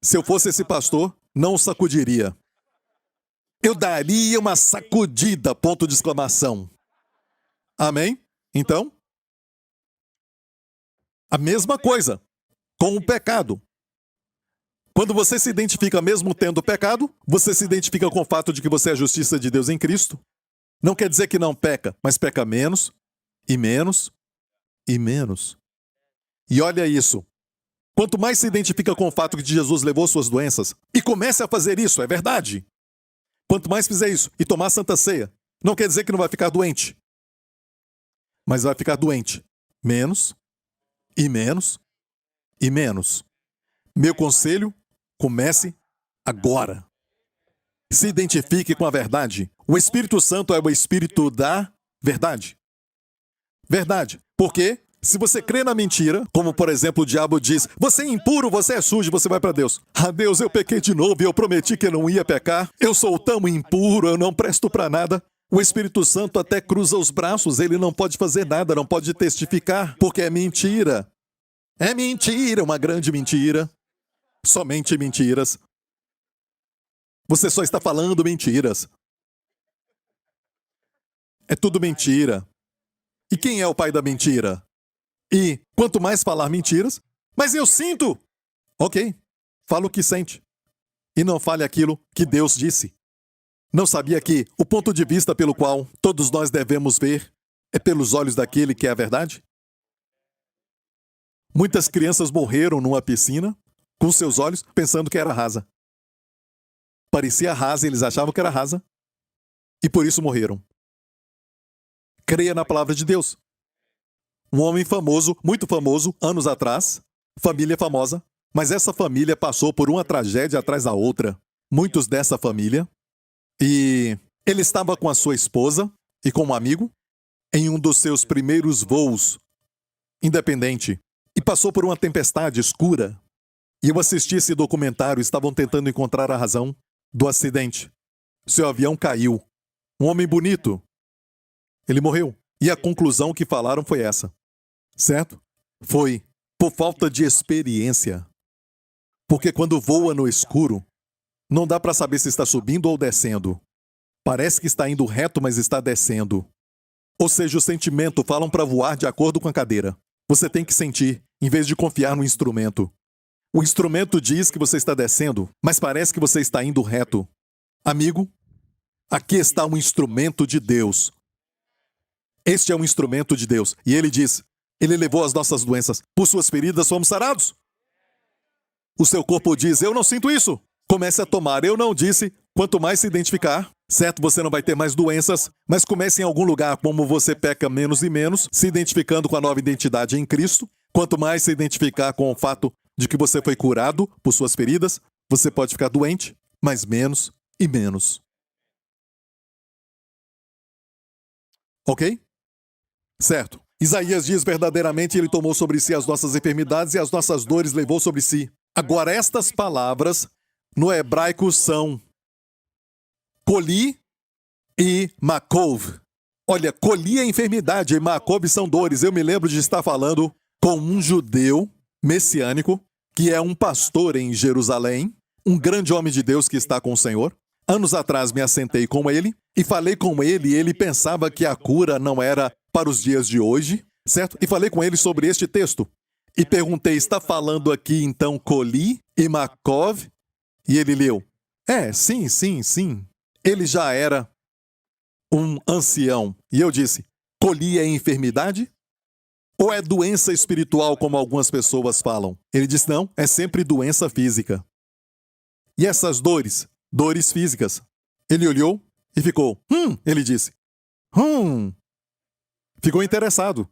A: Se eu fosse esse pastor, não o sacudiria. Eu daria uma sacudida, ponto de exclamação. Amém? Então, a mesma coisa com o pecado. Quando você se identifica mesmo tendo pecado, você se identifica com o fato de que você é a justiça de Deus em Cristo. Não quer dizer que não peca, mas peca menos, e menos, e menos. E olha isso. Quanto mais se identifica com o fato de que Jesus levou suas doenças, e comece a fazer isso, é verdade. Quanto mais fizer isso e tomar a Santa Ceia, não quer dizer que não vai ficar doente. Mas vai ficar doente. Menos, e menos, e menos. Meu conselho, comece agora. Se identifique com a verdade. O Espírito Santo é o Espírito da verdade. Verdade. Porque se você crê na mentira, como por exemplo o diabo diz, você é impuro, você é sujo, você vai para Deus. Ah, Deus, eu pequei de novo e eu prometi que eu não ia pecar. Eu sou tão impuro, eu não presto para nada. O Espírito Santo até cruza os braços, ele não pode fazer nada, não pode testificar, porque é mentira. É mentira, uma grande mentira. Somente mentiras. Você só está falando mentiras. É tudo mentira. E quem é o pai da mentira? E quanto mais falar mentiras, mas eu sinto. Ok, fala o que sente. E não fale aquilo que Deus disse. Não sabia que o ponto de vista pelo qual todos nós devemos ver é pelos olhos daquele que é a verdade? Muitas crianças morreram numa piscina com seus olhos pensando que era rasa. Parecia rasa e eles achavam que era rasa. E por isso morreram. Creia na palavra de Deus. Um homem famoso, muito famoso, anos atrás, família famosa, mas essa família passou por uma tragédia atrás da outra. Muitos dessa família. E ele estava com a sua esposa e com um amigo em um dos seus primeiros voos, independente, e passou por uma tempestade escura. E eu assisti esse documentário, estavam tentando encontrar a razão do acidente. Seu avião caiu. Um homem bonito. Ele morreu. E a conclusão que falaram foi essa. Certo? Foi por falta de experiência. Porque quando voa no escuro, não dá para saber se está subindo ou descendo. Parece que está indo reto, mas está descendo. Ou seja, o sentimento falam para voar de acordo com a cadeira. Você tem que sentir, em vez de confiar no instrumento. O instrumento diz que você está descendo, mas parece que você está indo reto. Amigo, aqui está um instrumento de Deus. Este é um instrumento de Deus. E ele diz, ele levou as nossas doenças. Por suas feridas somos sarados. O seu corpo diz, eu não sinto isso. Comece a tomar. Eu não disse, quanto mais se identificar, certo, você não vai ter mais doenças, mas comece em algum lugar como você peca menos e menos, se identificando com a nova identidade em Cristo. Quanto mais se identificar com o fato de que você foi curado por suas feridas, você pode ficar doente, mas menos e menos. Ok? Certo. Isaías diz verdadeiramente, ele tomou sobre si as nossas enfermidades e as nossas dores levou sobre si. Agora, estas palavras no hebraico são coli e makov. Olha, coli é enfermidade e makov são dores. Eu me lembro de estar falando com um judeu messiânico, que é um pastor em Jerusalém, um grande homem de Deus que está com o Senhor. Anos atrás me assentei com ele e falei com ele, e ele pensava que a cura não era para os dias de hoje, certo? E falei com ele sobre este texto. E perguntei, está falando aqui então coli e makov? E ele leu, sim. Ele já era um ancião. E eu disse, coli é enfermidade? Ou é doença espiritual, como algumas pessoas falam? Ele disse, não, é sempre doença física. E essas dores? Dores físicas. Ele olhou e ficou, ele disse, Ficou interessado.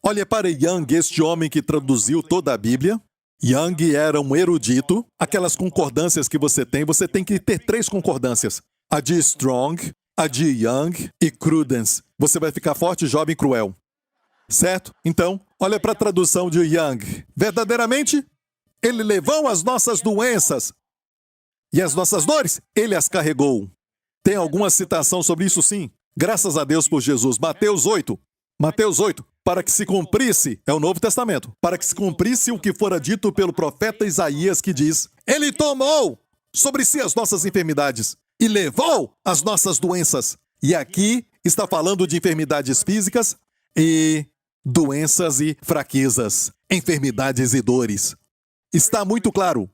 A: Olha para Young, este homem que traduziu toda a Bíblia. Young era um erudito. Aquelas concordâncias que você tem que ter 3 concordâncias. A de Strong, a de Young e Crudence. Você vai ficar forte, jovem e cruel. Certo? Então, olha para a tradução de Young. Verdadeiramente, ele levou as nossas doenças e as nossas dores, ele as carregou. Tem alguma citação sobre isso? Sim. Graças a Deus por Jesus. Mateus 8. Para que se cumprisse, é o Novo Testamento, para que se cumprisse o que fora dito pelo profeta Isaías, que diz, ele tomou sobre si as nossas enfermidades e levou as nossas doenças. E aqui está falando de enfermidades físicas e doenças e fraquezas, enfermidades e dores. Está muito claro.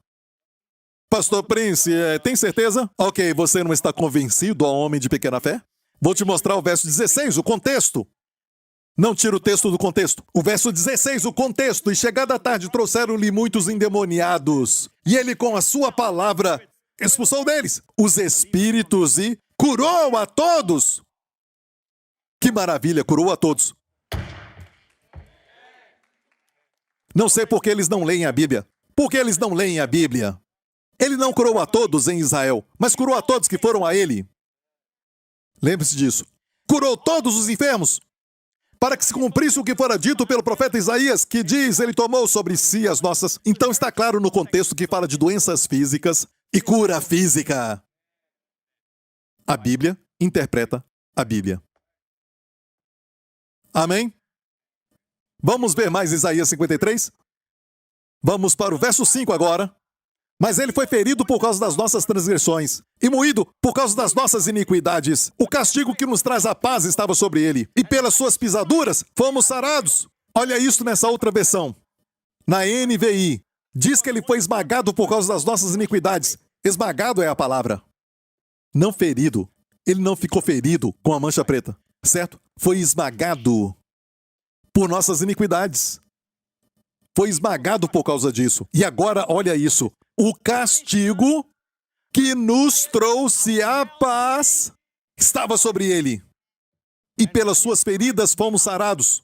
A: Pastor Prince, tem certeza? Ok, você não está convencido, ó homem de pequena fé? Vou te mostrar o verso 16, o contexto. Não tira o texto do contexto. O verso 16, o contexto. E chegada a tarde, trouxeram-lhe muitos endemoniados. E ele, com a sua palavra, expulsou deles os espíritos e curou a todos. Que maravilha, curou a todos. Não sei por que eles não leem a Bíblia. Por que eles não leem a Bíblia? Ele não curou a todos em Israel, mas curou a todos que foram a ele. Lembre-se disso. Curou todos os enfermos, para que se cumprisse o que fora dito pelo profeta Isaías, que diz, ele tomou sobre si as nossas... Então está claro no contexto que fala de doenças físicas e cura física. A Bíblia interpreta a Bíblia. Amém? Vamos ver mais Isaías 53? Vamos para o verso 5 agora. Mas ele foi ferido por causa das nossas transgressões e moído por causa das nossas iniquidades. O castigo que nos traz a paz estava sobre ele, e pelas suas pisaduras fomos sarados. Olha isso nessa outra versão. Na NVI, diz que ele foi esmagado por causa das nossas iniquidades. Esmagado é a palavra. Não ferido. Ele não ficou ferido com a mancha preta, certo? Foi esmagado por nossas iniquidades. Foi esmagado por causa disso. E agora, olha isso. O castigo que nos trouxe a paz estava sobre ele. E pelas suas feridas fomos sarados.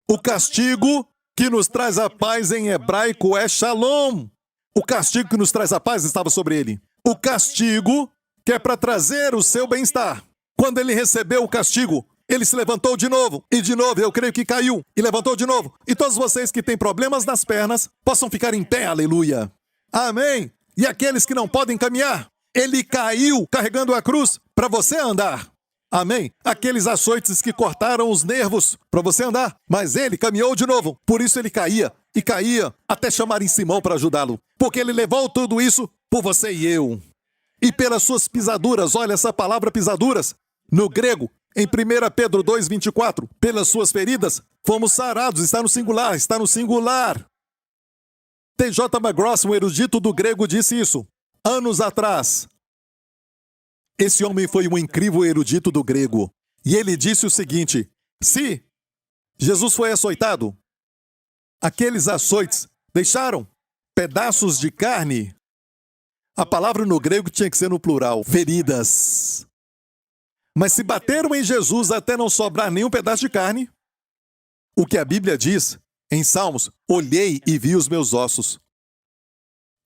A: O castigo que nos traz a paz em hebraico é shalom. O castigo que nos traz a paz estava sobre ele. O castigo que é para trazer o seu bem-estar. Quando ele recebeu o castigo, ele se levantou de novo. E de novo, eu creio que caiu. E levantou de novo. E todos vocês que têm problemas nas pernas, possam ficar em pé, aleluia. Amém. E aqueles que não podem caminhar, ele caiu carregando a cruz para você andar. Amém. Aqueles açoites que cortaram os nervos para você andar, mas ele caminhou de novo. Por isso ele caía e caía até chamarem Simão para ajudá-lo. Porque ele levou tudo isso por você e eu. E pelas suas pisaduras, olha essa palavra pisaduras, no grego, em 1 Pedro 2,24, pelas suas feridas fomos sarados. Está no singular. T.J. McGrath, um erudito do grego, disse isso anos atrás. Esse homem foi um incrível erudito do grego. E ele disse o seguinte, se Jesus foi açoitado, aqueles açoites deixaram pedaços de carne. A palavra no grego tinha que ser no plural, feridas. Mas se bateram em Jesus até não sobrar nenhum pedaço de carne, o que a Bíblia diz Em Salmos, olhei e vi os meus ossos.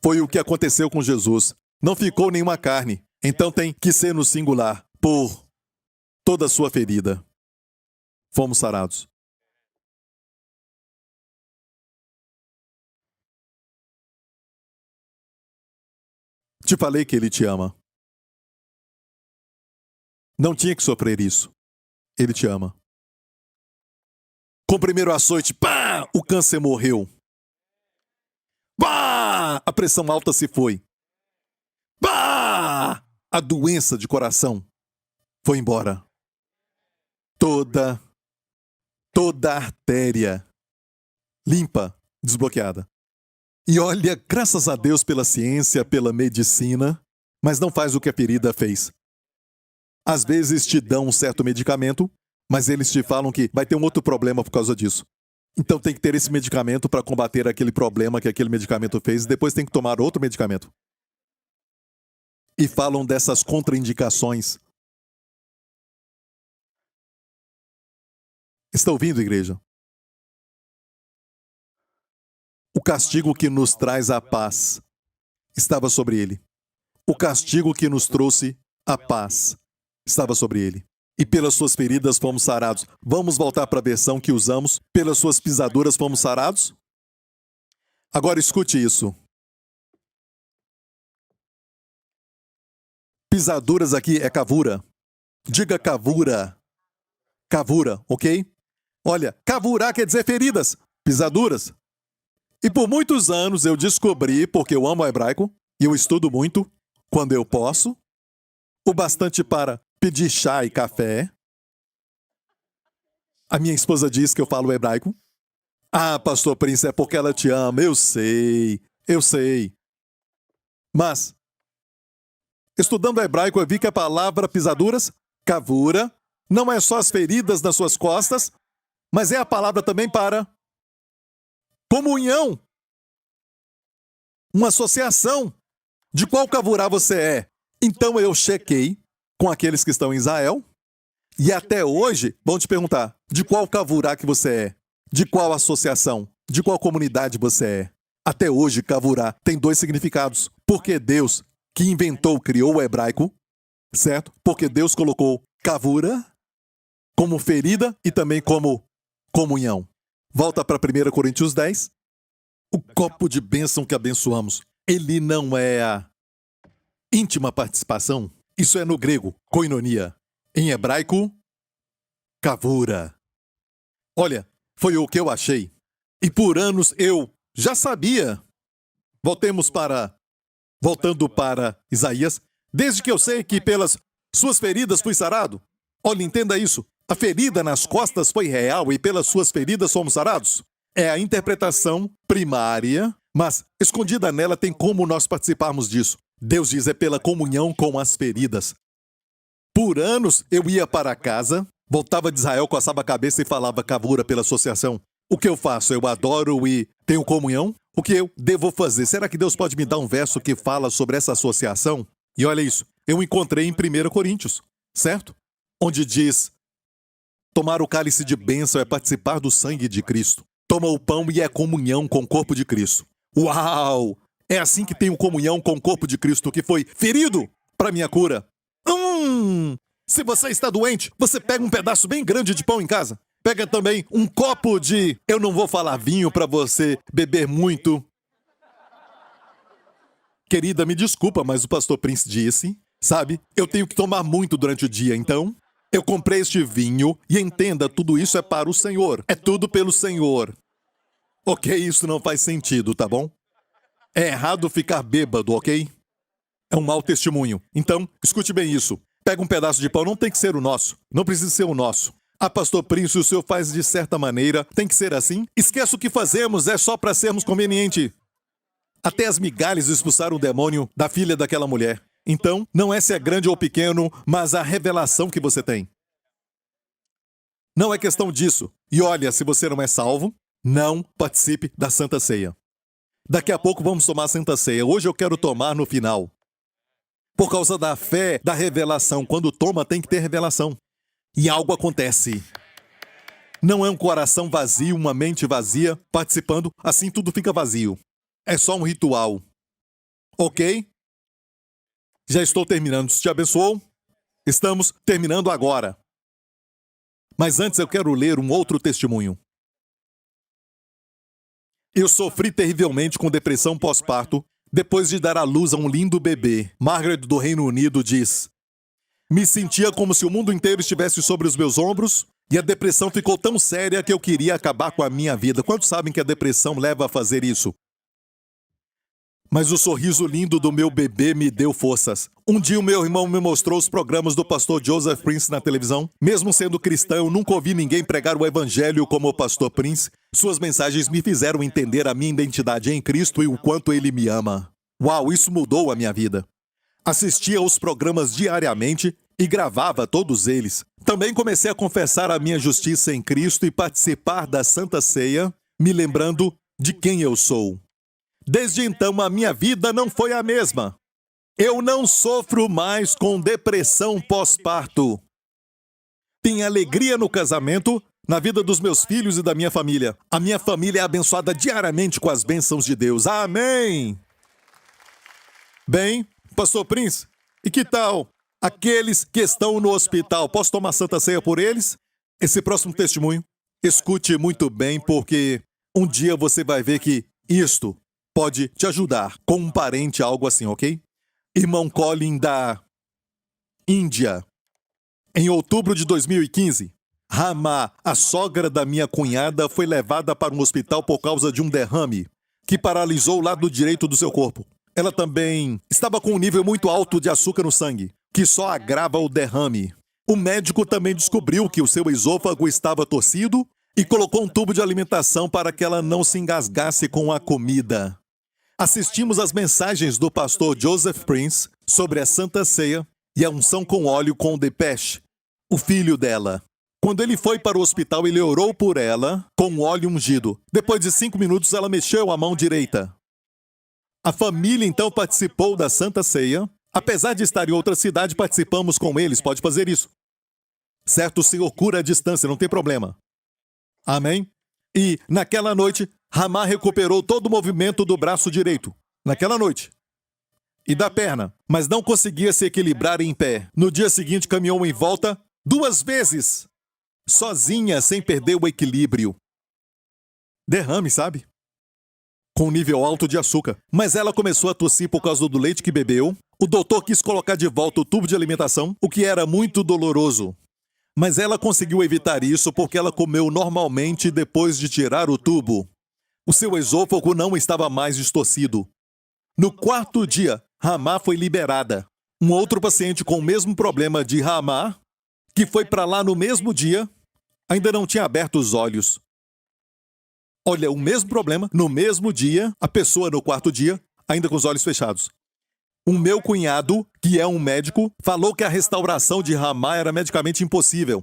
A: Foi o que aconteceu com Jesus. Não ficou nenhuma carne. Então tem que ser no singular. Por toda a sua ferida, fomos sarados. Te falei que Ele te ama. Não tinha que sofrer isso. Ele te ama. Com o primeiro açoite, pá! O câncer morreu. Pá! A pressão alta se foi. Pá! A doença de coração foi embora. Toda artéria limpa, desbloqueada. E olha, graças a Deus pela ciência, pela medicina, mas não faz o que a ferida fez. Às vezes te dão um certo medicamento, mas eles te falam que vai ter um outro problema por causa disso. Então tem que ter esse medicamento para combater aquele problema que aquele medicamento fez e depois tem que tomar outro medicamento. E falam dessas contraindicações. Está ouvindo, igreja? O castigo que nos traz a paz estava sobre ele. O castigo que nos trouxe a paz estava sobre ele. E pelas suas feridas fomos sarados. Vamos voltar para a versão que usamos. Pelas suas pisaduras fomos sarados? Agora escute isso. Pisaduras aqui é cavura. Diga cavura. Cavura, ok? Olha, cavura quer dizer feridas, pisaduras. E por muitos anos eu descobri, porque eu amo o hebraico, e eu estudo muito, quando eu posso, o bastante para pedir chá e café. A minha esposa diz que eu falo hebraico. Ah, pastor Prince, é porque ela te ama, eu sei. Mas, estudando hebraico, eu vi que a palavra pisaduras, cavura, não é só as feridas nas suas costas, mas é a palavra também para comunhão. Uma associação de qual cavurá você é. Então eu chequei com aqueles que estão em Israel e até hoje vão te perguntar de qual cavurá que você é, de qual associação, de qual comunidade você é. Até hoje, cavurá tem dois significados. Porque Deus, que inventou, criou o hebraico, certo? Porque Deus colocou cavura como ferida e também como comunhão. Volta para 1 Coríntios 10. O copo de bênção que abençoamos, ele não é a íntima participação. Isso é no grego, koinonia. Em hebraico, kavura. Olha, foi o que eu achei. E por anos eu já sabia. Voltando para Isaías, desde que eu sei que pelas suas feridas fui sarado. Olha, entenda isso. A ferida nas costas foi real e pelas suas feridas fomos sarados. É a interpretação primária, mas escondida nela tem como nós participarmos disso. Deus diz é pela comunhão com as feridas. Por anos eu ia para casa, voltava de Israel, coçava a cabeça e falava cavura pela associação. O que eu faço? Eu adoro e tenho comunhão? O que eu devo fazer? Será que Deus pode me dar um verso que fala sobre essa associação? E olha isso, eu encontrei em 1 Coríntios, certo? Onde diz: tomar o cálice de bênção é participar do sangue de Cristo. Toma o pão e é comunhão com o corpo de Cristo. Uau! É assim que tenho comunhão com o corpo de Cristo que foi ferido para minha cura. Se você está doente, você pega um pedaço bem grande de pão em casa. Pega também um copo de... Eu não vou falar vinho para você beber muito. Querida, me desculpa, mas o pastor Prince disse, sabe? Eu tenho que tomar muito durante o dia, então... Eu comprei este vinho e entenda, tudo isso é para o Senhor. É tudo pelo Senhor. Ok, isso não faz sentido, tá bom? É errado ficar bêbado, ok? É um mau testemunho. Então, escute bem isso. Pega um pedaço de pão, não tem que ser o nosso. Não precisa ser o nosso. Ah, pastor Prince, o senhor faz de certa maneira. Tem que ser assim? Esqueça o que fazemos, é só para sermos convenientes. Até as migalhas expulsaram o demônio da filha daquela mulher. Então, não é se é grande ou pequeno, mas a revelação que você tem. Não é questão disso. E olha, se você não é salvo, não participe da Santa Ceia. Daqui a pouco vamos tomar a Santa Ceia. Hoje eu quero tomar no final. Por causa da fé, da revelação. Quando toma, tem que ter revelação. E algo acontece. Não é um coração vazio, uma mente vazia, participando, assim tudo fica vazio. É só um ritual. Ok? Já estou terminando. Te abençoou? Estamos terminando agora. Mas antes eu quero ler um outro testemunho. Eu sofri terrivelmente com depressão pós-parto depois de dar à luz a um lindo bebê. Margaret, do Reino Unido, diz: me sentia como se o mundo inteiro estivesse sobre os meus ombros e a depressão ficou tão séria que eu queria acabar com a minha vida. Quantos sabem que a depressão leva a fazer isso? Mas o sorriso lindo do meu bebê me deu forças. Um dia o meu irmão me mostrou os programas do pastor Joseph Prince na televisão. Mesmo sendo cristão, eu nunca ouvi ninguém pregar o evangelho como o pastor Prince. Suas mensagens me fizeram entender a minha identidade em Cristo e o quanto ele me ama. Uau, isso mudou a minha vida. Assistia aos programas diariamente e gravava todos eles. Também comecei a confessar a minha justiça em Cristo e participar da Santa Ceia, me lembrando de quem eu sou. Desde então, a minha vida não foi a mesma. Eu não sofro mais com depressão pós-parto. Tenho alegria no casamento, na vida dos meus filhos e da minha família. A minha família é abençoada diariamente com as bênçãos de Deus. Amém! Bem, pastor Prince, e que tal aqueles que estão no hospital? Posso tomar Santa Ceia por eles? Esse próximo testemunho, escute muito bem, porque um dia você vai ver que isto pode te ajudar com um parente, algo assim, ok? Irmão Colin, da Índia. Em outubro de 2015, Rama, a sogra da minha cunhada, foi levada para um hospital por causa de um derrame que paralisou o lado direito do seu corpo. Ela também estava com um nível muito alto de açúcar no sangue, que só agrava o derrame. O médico também descobriu que o seu esôfago estava torcido e colocou um tubo de alimentação para que ela não se engasgasse com a comida. Assistimos às mensagens do pastor Joseph Prince sobre a Santa Ceia e a unção com óleo com Depeche, o filho dela. Quando ele foi para o hospital, ele orou por ela com óleo ungido. Depois de 5 minutos, ela mexeu a mão direita. A família então participou da Santa Ceia. Apesar de estar em outra cidade, participamos com eles. Pode fazer isso. Certo, o Senhor cura à distância, não tem problema. Amém? E naquela noite, Rama recuperou todo o movimento do braço direito. Naquela noite. E da perna. Mas não conseguia se equilibrar em pé. No dia seguinte, caminhou em volta 2 vezes. Sozinha, sem perder o equilíbrio. Derrame, sabe? Com nível alto de açúcar. Mas ela começou a tossir por causa do leite que bebeu. O doutor quis colocar de volta o tubo de alimentação, o que era muito doloroso. Mas ela conseguiu evitar isso porque ela comeu normalmente depois de tirar o tubo. O seu esôfago não estava mais distorcido. No 4º dia, Rama foi liberada. Um outro paciente com o mesmo problema de Rama, que foi para lá no mesmo dia, ainda não tinha aberto os olhos. Olha, o mesmo problema, no mesmo dia, a pessoa no 4º dia, ainda com os olhos fechados. O meu cunhado, que é um médico, falou que a restauração de Rama era medicamente impossível.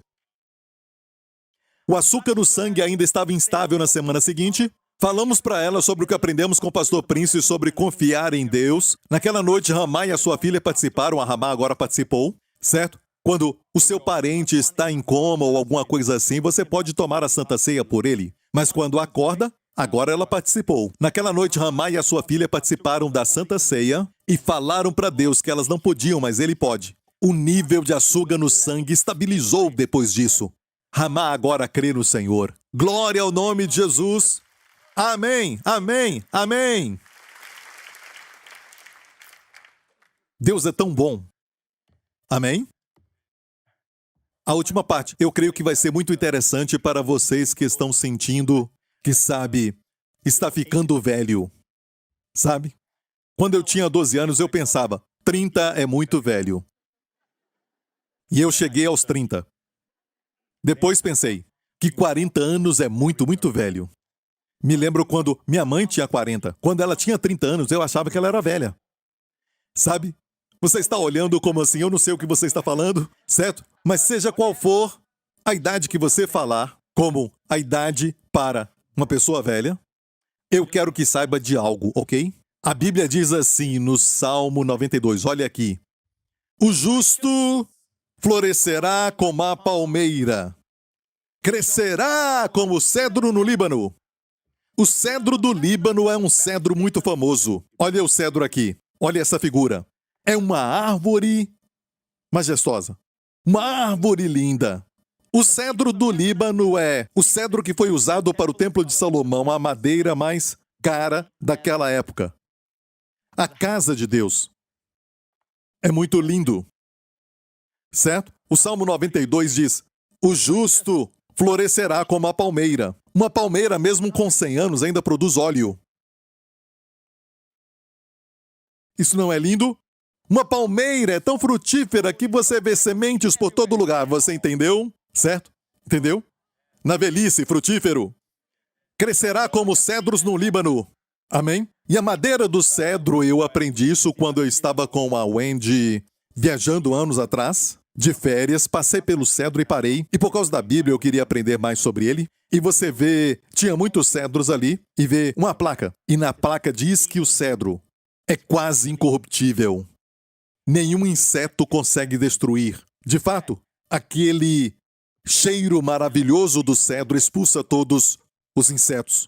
A: O açúcar no sangue ainda estava instável na semana seguinte. Falamos para ela sobre o que aprendemos com o pastor Prince sobre confiar em Deus. Naquela noite, Rama e a sua filha participaram, a Rama agora participou, certo? Quando o seu parente está em coma ou alguma coisa assim, você pode tomar a Santa Ceia por ele. Mas quando acorda, agora ela participou. Naquela noite, Rama e a sua filha participaram da Santa Ceia e falaram para Deus que elas não podiam, mas ele pode. O nível de açúcar no sangue estabilizou depois disso. Rama agora crê no Senhor. Glória ao nome de Jesus. Amém, amém, amém. Deus é tão bom. Amém? A última parte, eu creio que vai ser muito interessante para vocês que estão sentindo que, sabe, está ficando velho. Sabe? Quando eu tinha 12 anos, eu pensava, 30 é muito velho. E eu cheguei aos 30. Depois pensei que 40 anos é muito, muito velho. Me lembro quando minha mãe tinha 40. Quando ela tinha 30 anos, eu achava que ela era velha. Sabe? Você está olhando como assim, eu não sei o que você está falando, certo? Mas seja qual for a idade que você falar, como a idade para uma pessoa velha, eu quero que saiba de algo, ok? A Bíblia diz assim no Salmo 92, olha aqui. O justo florescerá como a palmeira. crescerá como o cedro no Líbano. O cedro do Líbano é um cedro muito famoso. Olha o cedro aqui. Olha essa figura. É uma árvore majestosa. Uma árvore linda. O cedro do Líbano é o cedro que foi usado para o Templo de Salomão, a madeira mais cara daquela época. A casa de Deus. É muito lindo. Certo? O Salmo 92 diz: o justo florescerá como a palmeira. Uma palmeira, mesmo com 100 anos, ainda produz óleo. Isso não é lindo? Uma palmeira é tão frutífera que você vê sementes por todo lugar. Você entendeu? Certo? Entendeu? Na velhice, frutífero. Crescerá como cedros no Líbano. Amém? E a madeira do cedro, eu aprendi isso quando eu estava com a Wendy viajando anos atrás. De férias, passei pelo cedro e parei. E por causa da Bíblia eu queria aprender mais sobre ele. E você vê, tinha muitos cedros ali e vê uma placa. E na placa diz que o cedro é quase incorruptível. Nenhum inseto consegue destruir. De fato, aquele cheiro maravilhoso do cedro expulsa todos os insetos.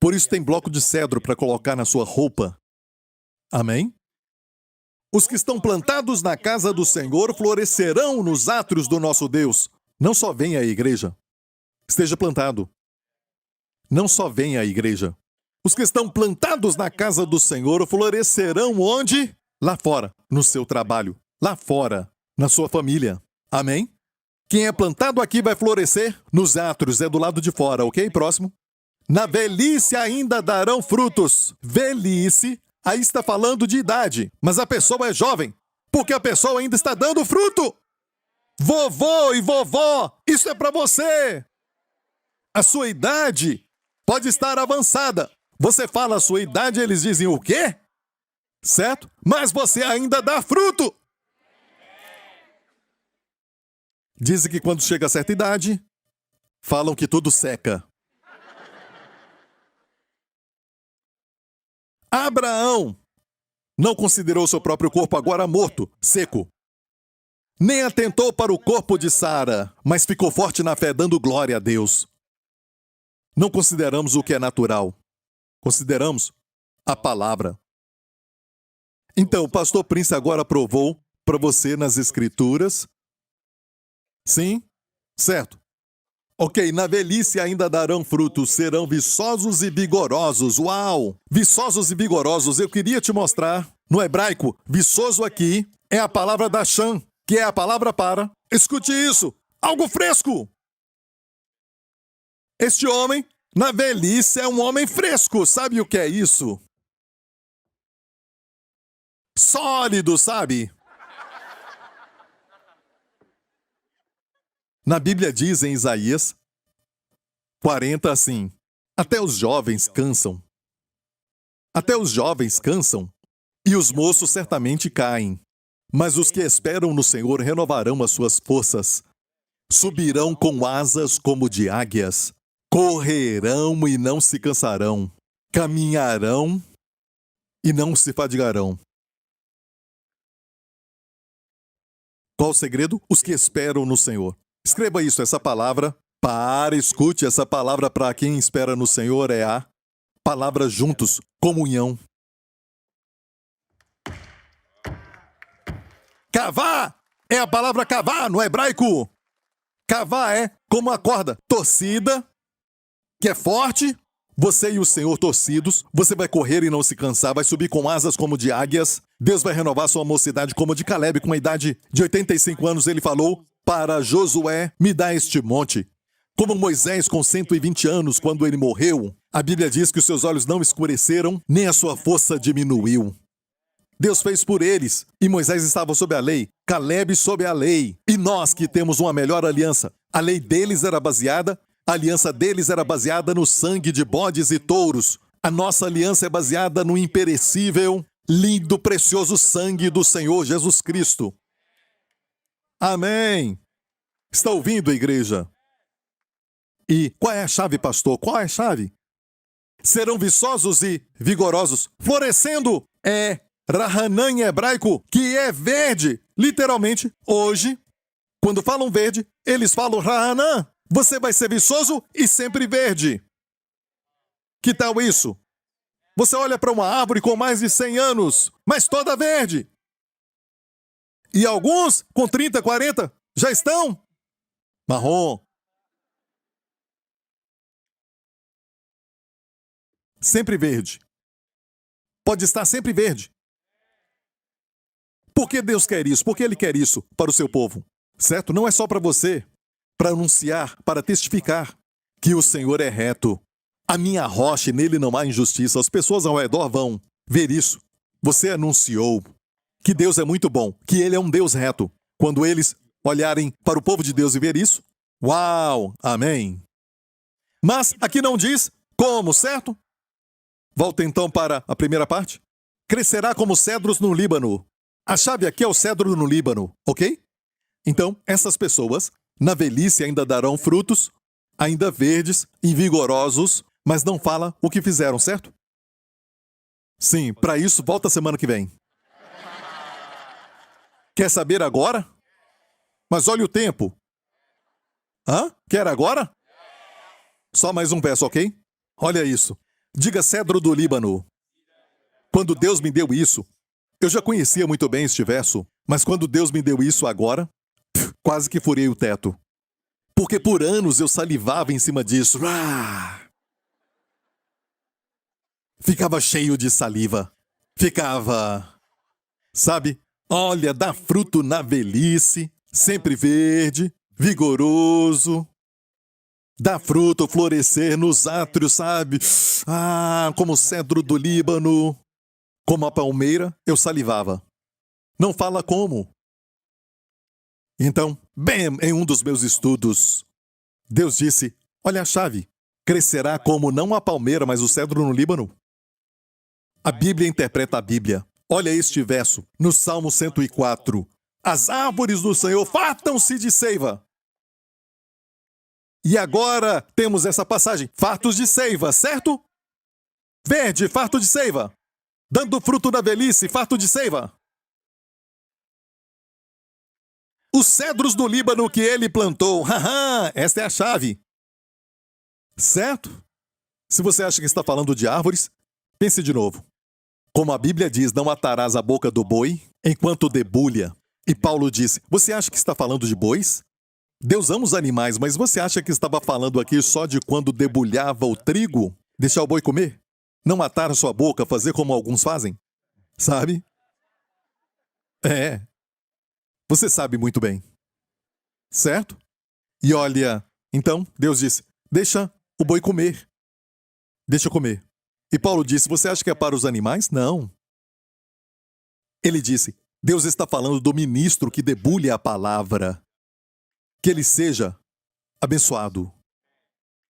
A: Por isso tem bloco de cedro para colocar na sua roupa. Amém? Os que estão plantados na casa do Senhor florescerão nos átrios do nosso Deus. Não só venha à igreja. Esteja plantado. Não só venha à igreja. Os que estão plantados na casa do Senhor florescerão onde? Lá fora, no seu trabalho. Lá fora, na sua família. Amém? Quem é plantado aqui vai florescer nos átrios, é do lado de fora, ok? Próximo. Na velhice ainda darão frutos. Velhice, aí está falando de idade, mas a pessoa é jovem, porque a pessoa ainda está dando fruto. Vovô e vovó, isso é para você. A sua idade pode estar avançada. Você fala a sua idade, eles dizem o quê? Certo? Mas você ainda dá fruto. Dizem que quando chega a certa idade, falam que tudo seca. Abraão não considerou seu próprio corpo agora morto, seco. Nem atentou para o corpo de Sara, mas ficou forte na fé, dando glória a Deus. Não consideramos o que é natural. Consideramos a palavra. Então, o pastor Prince agora provou para você nas Escrituras. Sim? Certo. Ok, na velhice ainda darão frutos, serão viçosos e vigorosos. Uau! Viçosos e vigorosos, eu queria te mostrar. No hebraico, viçoso aqui é a palavra dasham, que é a palavra para. Escute isso! Algo fresco! Este homem, na velhice, é um homem fresco. Sabe o que é isso? Sólido, sabe? Na Bíblia diz em Isaías 40 assim: até os jovens cansam. Até os jovens cansam, e os moços certamente caem. Mas os que esperam no Senhor renovarão as suas forças. Subirão com asas como de águias. Correrão e não se cansarão. Caminharão e não se fadigarão. Qual o segredo? Os que esperam no Senhor. Escreva isso, essa palavra. Escute, essa palavra para quem espera no Senhor é a palavra juntos, comunhão. Cavar é a palavra cavar no hebraico. Cavar é como a corda, torcida, que é forte. Você e o Senhor torcidos, você vai correr e não se cansar, vai subir com asas como de águias. Deus vai renovar sua mocidade como de Caleb, com uma idade de 85 anos, ele falou para Josué: me dá este monte. Como Moisés com 120 anos, quando ele morreu, a Bíblia diz que os seus olhos não escureceram, nem a sua força diminuiu. Deus fez por eles, e Moisés estava sob a lei, Caleb sob a lei. E nós que temos uma melhor aliança, a lei deles era baseada, a aliança deles era baseada no sangue de bodes e touros. A nossa aliança é baseada no imperecível, lindo, precioso sangue do Senhor Jesus Cristo. Amém. Está ouvindo, igreja? E qual é a chave, pastor? Qual é a chave? Serão viçosos e vigorosos. Florescendo é Rahanã em hebraico, que é verde. Literalmente, hoje, quando falam verde, eles falam Rahanã. Você vai ser viçoso e sempre verde. Que tal isso? Você olha para uma árvore com mais de 100 anos, mas toda verde. E alguns, com 30, 40, já estão marrom. Sempre verde. Pode estar sempre verde. Por que Deus quer isso? Por que Ele quer isso para o seu povo? Certo? Não é só para você, para anunciar, para testificar que o Senhor é reto. A minha rocha, e nele não há injustiça. As pessoas ao redor vão ver isso. Você anunciou que Deus é muito bom, que Ele é um Deus reto. Quando eles olharem para o povo de Deus e ver isso, uau, amém. Mas aqui não diz como, certo? Volta então para a primeira parte. Crescerá como cedros no Líbano. A chave aqui é o cedro no Líbano, ok? Então, essas pessoas, na velhice ainda darão frutos, ainda verdes e vigorosos, mas não fala o que fizeram, certo? Sim, para isso, volta semana que vem. Quer saber agora? Mas olha o tempo. Hã? Quer agora? Só mais um verso, ok? Olha isso. Diga cedro do Líbano. Quando Deus me deu isso, eu já conhecia muito bem este verso, mas quando Deus me deu isso agora, quase que furei o teto. Porque por anos eu salivava em cima disso. Ficava cheio de saliva. Ficava, sabe? Olha, dá fruto na velhice, sempre verde, vigoroso. Dá fruto, florescer nos átrios, sabe? Como o cedro do Líbano. Como a palmeira, eu salivava. Não fala como. Então, bem, em um dos meus estudos, Deus disse, olha a chave, crescerá como não a palmeira, mas o cedro no Líbano. A Bíblia interpreta a Bíblia. Olha este verso, no Salmo 104. As árvores do Senhor fartam-se de seiva. E agora temos essa passagem, fartos de seiva, certo? Verde, farto de seiva. Dando fruto da velhice, farto de seiva. Os cedros do Líbano que ele plantou, esta é a chave. Certo? Se você acha que está falando de árvores, pense de novo. Como a Bíblia diz, não atarás a boca do boi enquanto debulha. E Paulo disse, você acha que está falando de bois? Deus ama os animais, mas você acha que estava falando aqui só de quando debulhava o trigo? Deixar o boi comer? Não atar a sua boca, fazer como alguns fazem? Sabe? É. Você sabe muito bem. Certo? E olha, então, Deus disse, deixa o boi comer. Deixa comer. E Paulo disse, você acha que é para os animais? Não. Ele disse, Deus está falando do ministro que debulha a palavra. Que ele seja abençoado.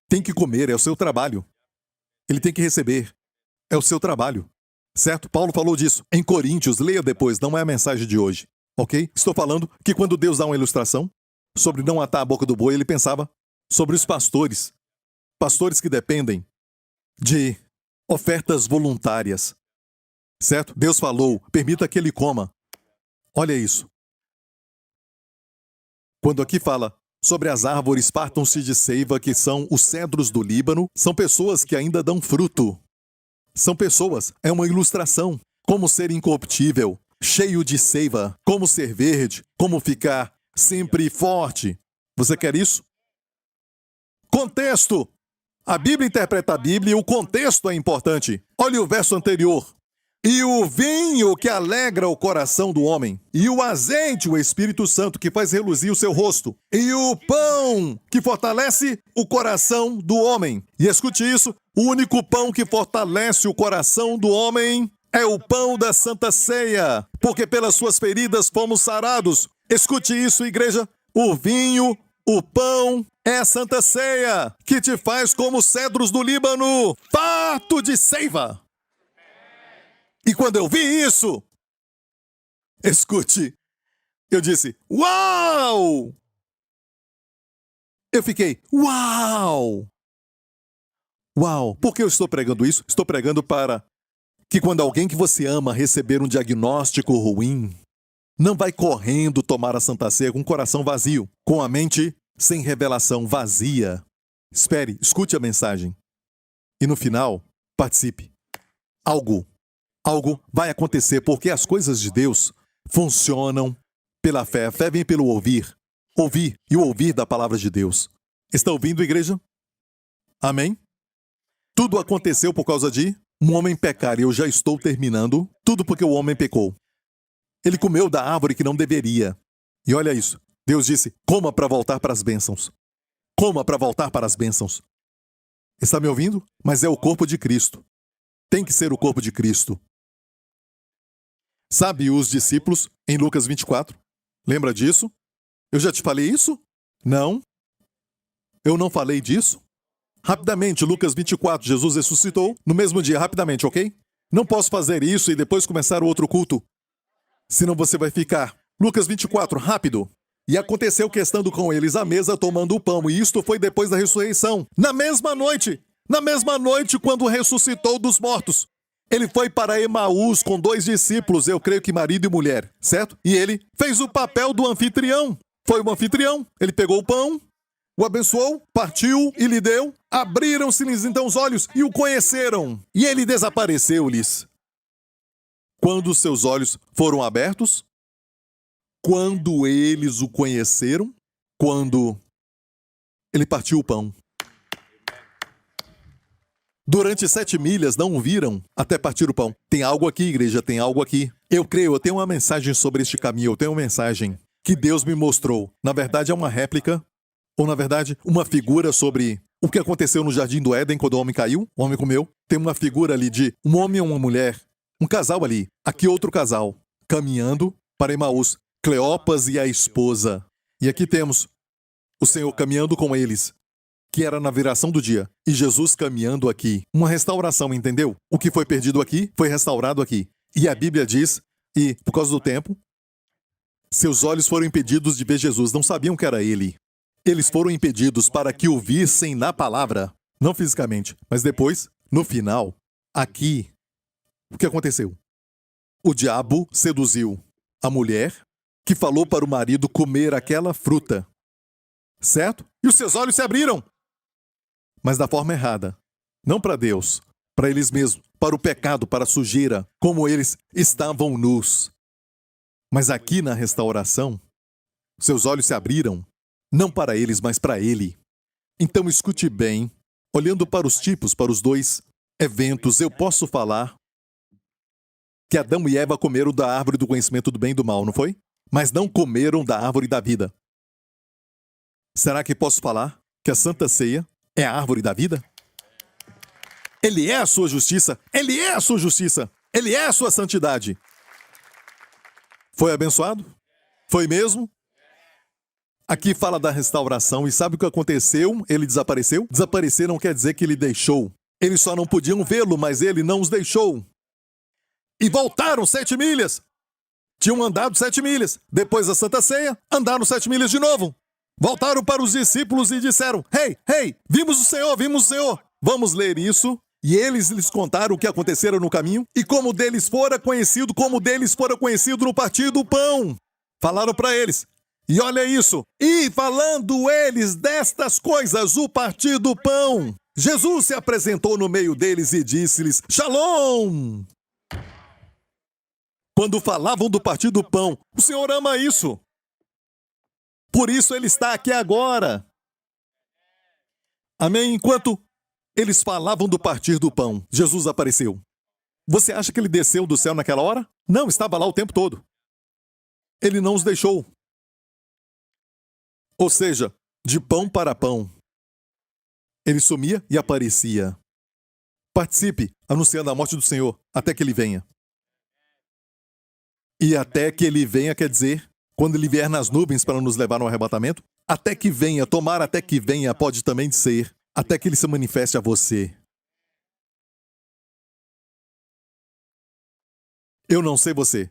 A: Tem que comer, é o seu trabalho. Ele tem que receber. É o seu trabalho. Certo? Paulo falou disso em Coríntios, leia depois, não é a mensagem de hoje. Ok? Estou falando que quando Deus dá uma ilustração sobre não atar a boca do boi, ele pensava sobre os pastores. Pastores que dependem de ofertas voluntárias. Certo? Deus falou, permita que ele coma. Olha isso. Quando aqui fala sobre as árvores fartam-se de seiva, que são os cedros do Líbano, são pessoas que ainda dão fruto. São pessoas, é uma ilustração. Como ser incorruptível, cheio de seiva, como ser verde, como ficar sempre forte. Você quer isso? Contexto. A Bíblia interpreta a Bíblia e o contexto é importante. Olha o verso anterior. E o vinho que alegra o coração do homem, e o azeite, o Espírito Santo, que faz reluzir o seu rosto, e o pão que fortalece o coração do homem. E escute isso, o único pão que fortalece o coração do homem é o pão da Santa Ceia, porque pelas suas feridas fomos sarados. Escute isso, igreja, o vinho, o pão é a Santa Ceia, que te faz como cedros do Líbano, farto de seiva. E quando eu vi isso, escute, eu disse, uau! Eu fiquei, uau! Uau! Por que eu estou pregando isso? Estou pregando para que quando alguém que você ama receber um diagnóstico ruim, não vai correndo tomar a Santa Ceia com o coração vazio, com a mente sem revelação, vazia. Espere, escute a mensagem. E no final, participe. Algo vai acontecer, porque as coisas de Deus funcionam pela fé. A fé vem pelo ouvir. Ouvir e o ouvir da palavra de Deus. Está ouvindo, igreja? Amém? Tudo aconteceu por causa de um homem pecar. E eu já estou terminando. Tudo porque o homem pecou. Ele comeu da árvore que não deveria. E olha isso. Deus disse, coma para voltar para as bênçãos. Coma para voltar para as bênçãos. Está me ouvindo? Mas é o corpo de Cristo. Tem que ser o corpo de Cristo. Sabe os discípulos em Lucas 24? Lembra disso? Eu já te falei isso? Não. Eu não falei disso? Rapidamente, Lucas 24, Jesus ressuscitou no mesmo dia, rapidamente, ok? Não posso fazer isso e depois começar o outro culto. Senão você vai ficar. Lucas 24, rápido. E aconteceu que estando com eles à mesa, tomando o pão, e isto foi depois da ressurreição. Na mesma noite, quando ressuscitou dos mortos, ele foi para Emaús com 2 discípulos, eu creio que marido e mulher, certo? E ele fez o papel do anfitrião. Foi o anfitrião. Ele pegou o pão, o abençoou, partiu e lhe deu. Abriram-se-lhes então os olhos e o conheceram. E ele desapareceu-lhes. Quando seus olhos foram abertos, quando eles o conheceram, quando ele partiu o pão. Durante 7 milhas não o viram até partir o pão. Tem algo aqui, igreja, tem algo aqui. Eu creio, eu tenho uma mensagem sobre este caminho, eu tenho uma mensagem que Deus me mostrou. Na verdade é uma réplica, ou na verdade uma figura sobre o que aconteceu no Jardim do Éden quando o homem caiu, o homem comeu. Tem uma figura ali de um homem e uma mulher, um casal ali, aqui outro casal, caminhando para Emaús. Cleopas e a esposa. E aqui temos o Senhor caminhando com eles, que era na viração do dia, e Jesus caminhando aqui. Uma restauração, entendeu? O que foi perdido aqui, foi restaurado aqui. E a Bíblia diz, e por causa do tempo, seus olhos foram impedidos de ver Jesus, não sabiam que era ele. Eles foram impedidos para que o vissem na palavra, não fisicamente, mas depois, no final, aqui, o que aconteceu? O diabo seduziu a mulher, que falou para o marido comer aquela fruta. Certo? E os seus olhos se abriram. Mas da forma errada. Não para Deus, para eles mesmos, para o pecado, para a sujeira, como eles estavam nus. Mas aqui na restauração, seus olhos se abriram, não para eles, mas para ele. Então escute bem, olhando para os tipos, para os 2 eventos, eu posso falar que Adão e Eva comeram da árvore do conhecimento do bem e do mal, não foi? Mas não comeram da árvore da vida. Será que posso falar que a Santa Ceia é a árvore da vida? Ele é a sua justiça, ele é a sua justiça, ele é a sua santidade. Foi abençoado? Foi mesmo? Aqui fala da restauração e sabe o que aconteceu? Ele desapareceu? Desaparecer não quer dizer que ele deixou. Eles só não podiam vê-lo, mas ele não os deixou. E voltaram 7 milhas. Tinham andado 7 milhas. Depois da Santa Ceia, andaram 7 milhas de novo. Voltaram para os discípulos e disseram, Ei, vimos o Senhor, vimos o Senhor. Vamos ler isso. E eles lhes contaram o que acontecera no caminho e como deles fora conhecido no partir do pão. Falaram para eles. E olha isso. E falando eles destas coisas, o partir do pão, Jesus se apresentou no meio deles e disse-lhes, Shalom! Quando falavam do partir do pão, o Senhor ama isso. Por isso ele está aqui agora. Amém? Enquanto eles falavam do partir do pão, Jesus apareceu. Você acha que ele desceu do céu naquela hora? Não, estava lá o tempo todo. Ele não os deixou. Ou seja, de pão para pão. Ele sumia e aparecia. Participe, anunciando a morte do Senhor, até que ele venha. E até que ele venha quer dizer, quando ele vier nas nuvens para nos levar no arrebatamento, até que venha, tomar até que venha, pode também ser, até que ele se manifeste a você. Eu não sei você,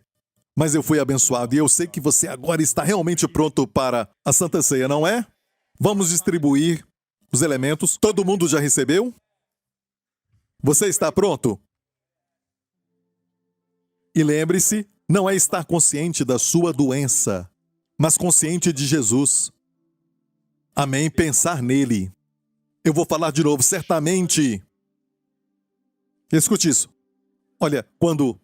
A: mas eu fui abençoado e eu sei que você agora está realmente pronto para a Santa Ceia, não é? Vamos distribuir os elementos. Todo mundo já recebeu? Você está pronto? E lembre-se, não é estar consciente da sua doença, mas consciente de Jesus. Amém? Pensar nele. Eu vou falar de novo, certamente. Escute isso. Olha, quando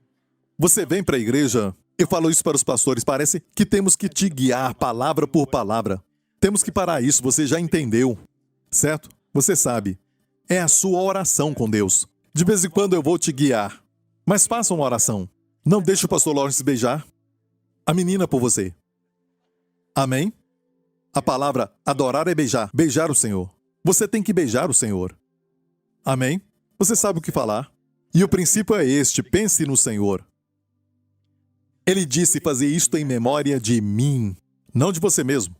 A: você vem para a igreja, eu falo isso para os pastores, parece que temos que te guiar palavra por palavra. Temos que parar isso, você já entendeu, certo? Você sabe. É a sua oração com Deus. De vez em quando eu vou te guiar, mas faça uma oração. Não deixe o pastor Lawrence beijar a menina por você. Amém? A palavra adorar é beijar. Beijar o Senhor. Você tem que beijar o Senhor. Amém? Você sabe o que falar. E o princípio é este: pense no Senhor. Ele disse fazer isto em memória de mim. Não de você mesmo.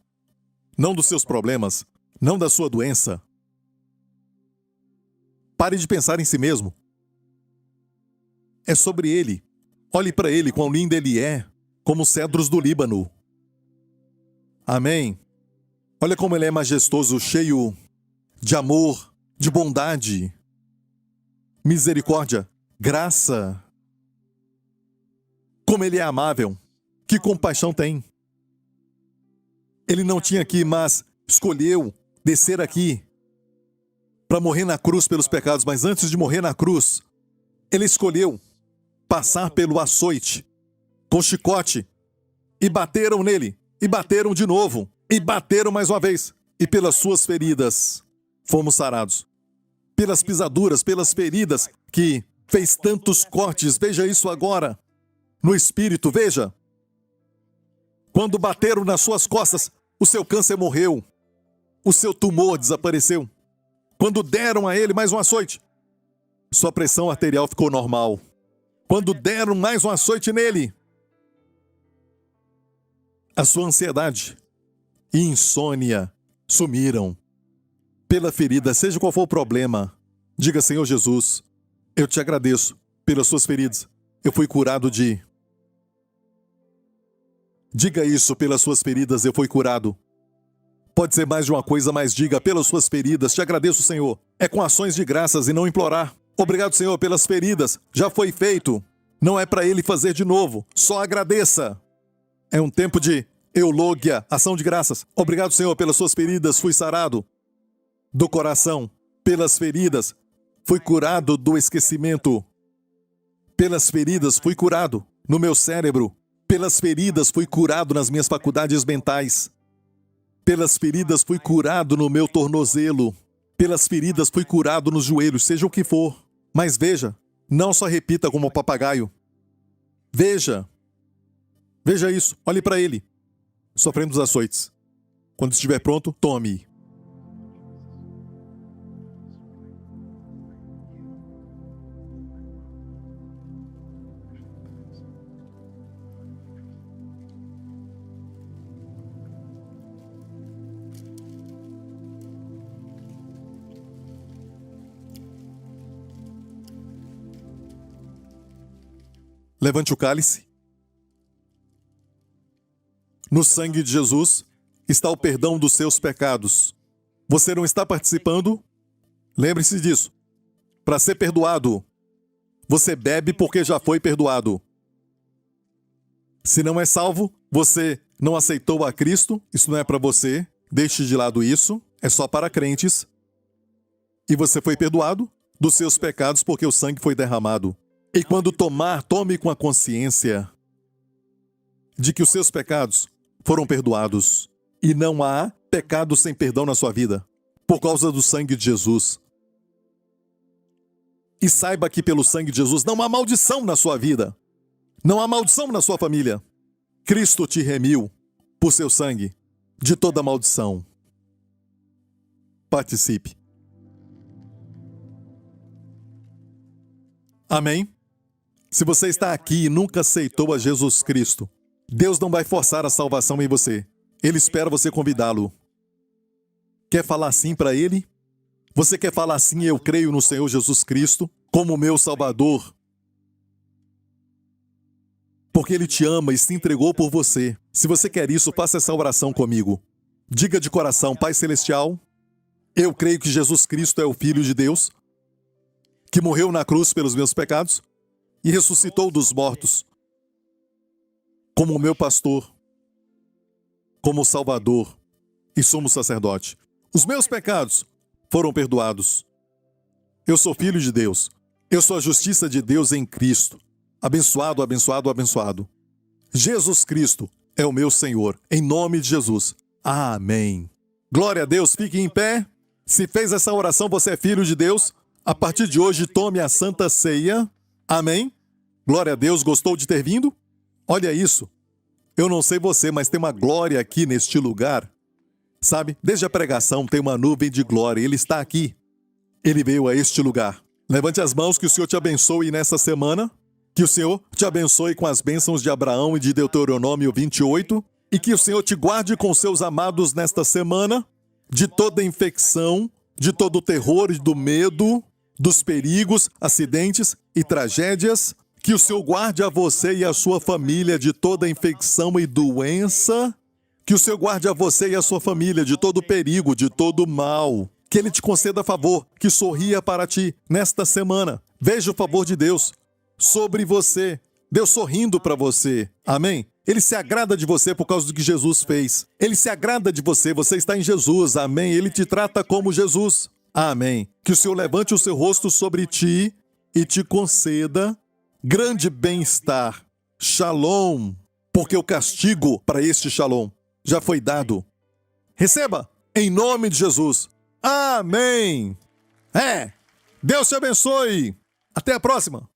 A: Não dos seus problemas. Não da sua doença. Pare de pensar em si mesmo. É sobre Ele. Olhe para Ele, quão lindo Ele é, como os cedros do Líbano. Amém? Olha como Ele é majestoso, cheio de amor, de bondade, misericórdia, graça. Como Ele é amável, que compaixão tem. Ele não tinha aqui, mas escolheu descer aqui para morrer na cruz pelos pecados, mas antes de morrer na cruz, Ele escolheu passar pelo açoite, com chicote, e bateram nele, e bateram de novo, e bateram mais uma vez, e pelas suas feridas fomos sarados. Pelas pisaduras, pelas feridas, que fez tantos cortes, veja isso agora, no espírito, veja. Quando bateram nas suas costas, o seu câncer morreu, o seu tumor desapareceu. Quando deram a ele mais um açoite, sua pressão arterial ficou normal. Quando deram mais um açoite nele, a sua ansiedade e insônia sumiram. Pela ferida, seja qual for o problema, diga: Senhor Jesus, eu te agradeço pelas suas feridas. Eu fui curado de... Diga isso: pelas suas feridas eu fui curado. Pode ser mais de uma coisa, mas diga: pelas suas feridas, te agradeço, Senhor. É com ações de graças e não implorar. Obrigado, Senhor, pelas feridas. Já foi feito. Não é para Ele fazer de novo. Só agradeça. É um tempo de eulógia, ação de graças. Obrigado, Senhor, pelas suas feridas. Fui sarado do coração. Pelas feridas, fui curado do esquecimento. Pelas feridas, fui curado no meu cérebro. Pelas feridas, fui curado nas minhas faculdades mentais. Pelas feridas, fui curado no meu tornozelo. Pelas feridas, fui curado nos joelhos, seja o que for. Mas veja, não só repita como papagaio. Veja. Veja isso, olhe para ele. Sofrendo os açoites. Quando estiver pronto, tome. Levante o cálice. No sangue de Jesus está o perdão dos seus pecados. Você não está participando? Lembre-se disso. Para ser perdoado, você bebe porque já foi perdoado. Se não é salvo, você não aceitou a Cristo, isso não é para você. Deixe de lado isso, é só para crentes. E você foi perdoado dos seus pecados porque o sangue foi derramado. E quando tomar, tome com a consciência de que os seus pecados foram perdoados. E não há pecado sem perdão na sua vida, por causa do sangue de Jesus. E saiba que pelo sangue de Jesus não há maldição na sua vida. Não há maldição na sua família. Cristo te remiu, por seu sangue, de toda maldição. Participe. Amém? Se você está aqui e nunca aceitou a Jesus Cristo, Deus não vai forçar a salvação em você. Ele espera você convidá-lo. Quer falar sim para Ele? Você quer falar sim: eu creio no Senhor Jesus Cristo como meu Salvador? Porque Ele te ama e se entregou por você. Se você quer isso, faça essa oração comigo. Diga de coração: Pai Celestial, eu creio que Jesus Cristo é o Filho de Deus, que morreu na cruz pelos meus pecados e ressuscitou dos mortos, como o meu pastor, como Salvador e sumo sacerdote. Os meus pecados foram perdoados. Eu sou filho de Deus. Eu sou a justiça de Deus em Cristo. Abençoado, abençoado, abençoado. Jesus Cristo é o meu Senhor. Em nome de Jesus. Amém. Glória a Deus. Fique em pé. Se fez essa oração, você é filho de Deus. A partir de hoje, tome a Santa Ceia. Amém. Glória a Deus. Gostou de ter vindo? Olha isso. Eu não sei você, mas tem uma glória aqui neste lugar. Sabe? Desde a pregação tem uma nuvem de glória. Ele está aqui. Ele veio a este lugar. Levante as mãos, que o Senhor te abençoe nessa semana. Que o Senhor te abençoe com as bênçãos de Abraão e de Deuteronômio 28. E que o Senhor te guarde com seus amados nesta semana, de toda infecção, de todo o terror e do medo, dos perigos, acidentes e tragédias. Que o Senhor guarde a você e a sua família de toda infecção e doença. Que o Senhor guarde a você e a sua família de todo perigo, de todo mal. Que Ele te conceda favor, que sorria para ti nesta semana. Veja o favor de Deus sobre você. Deus sorrindo para você. Amém? Ele se agrada de você por causa do que Jesus fez. Ele se agrada de você, você está em Jesus. Amém? Ele te trata como Jesus. Amém. Que o Senhor levante o seu rosto sobre ti e te conceda grande bem-estar. Shalom. Porque o castigo para este shalom já foi dado. Receba em nome de Jesus. Amém. Deus te abençoe. Até a próxima.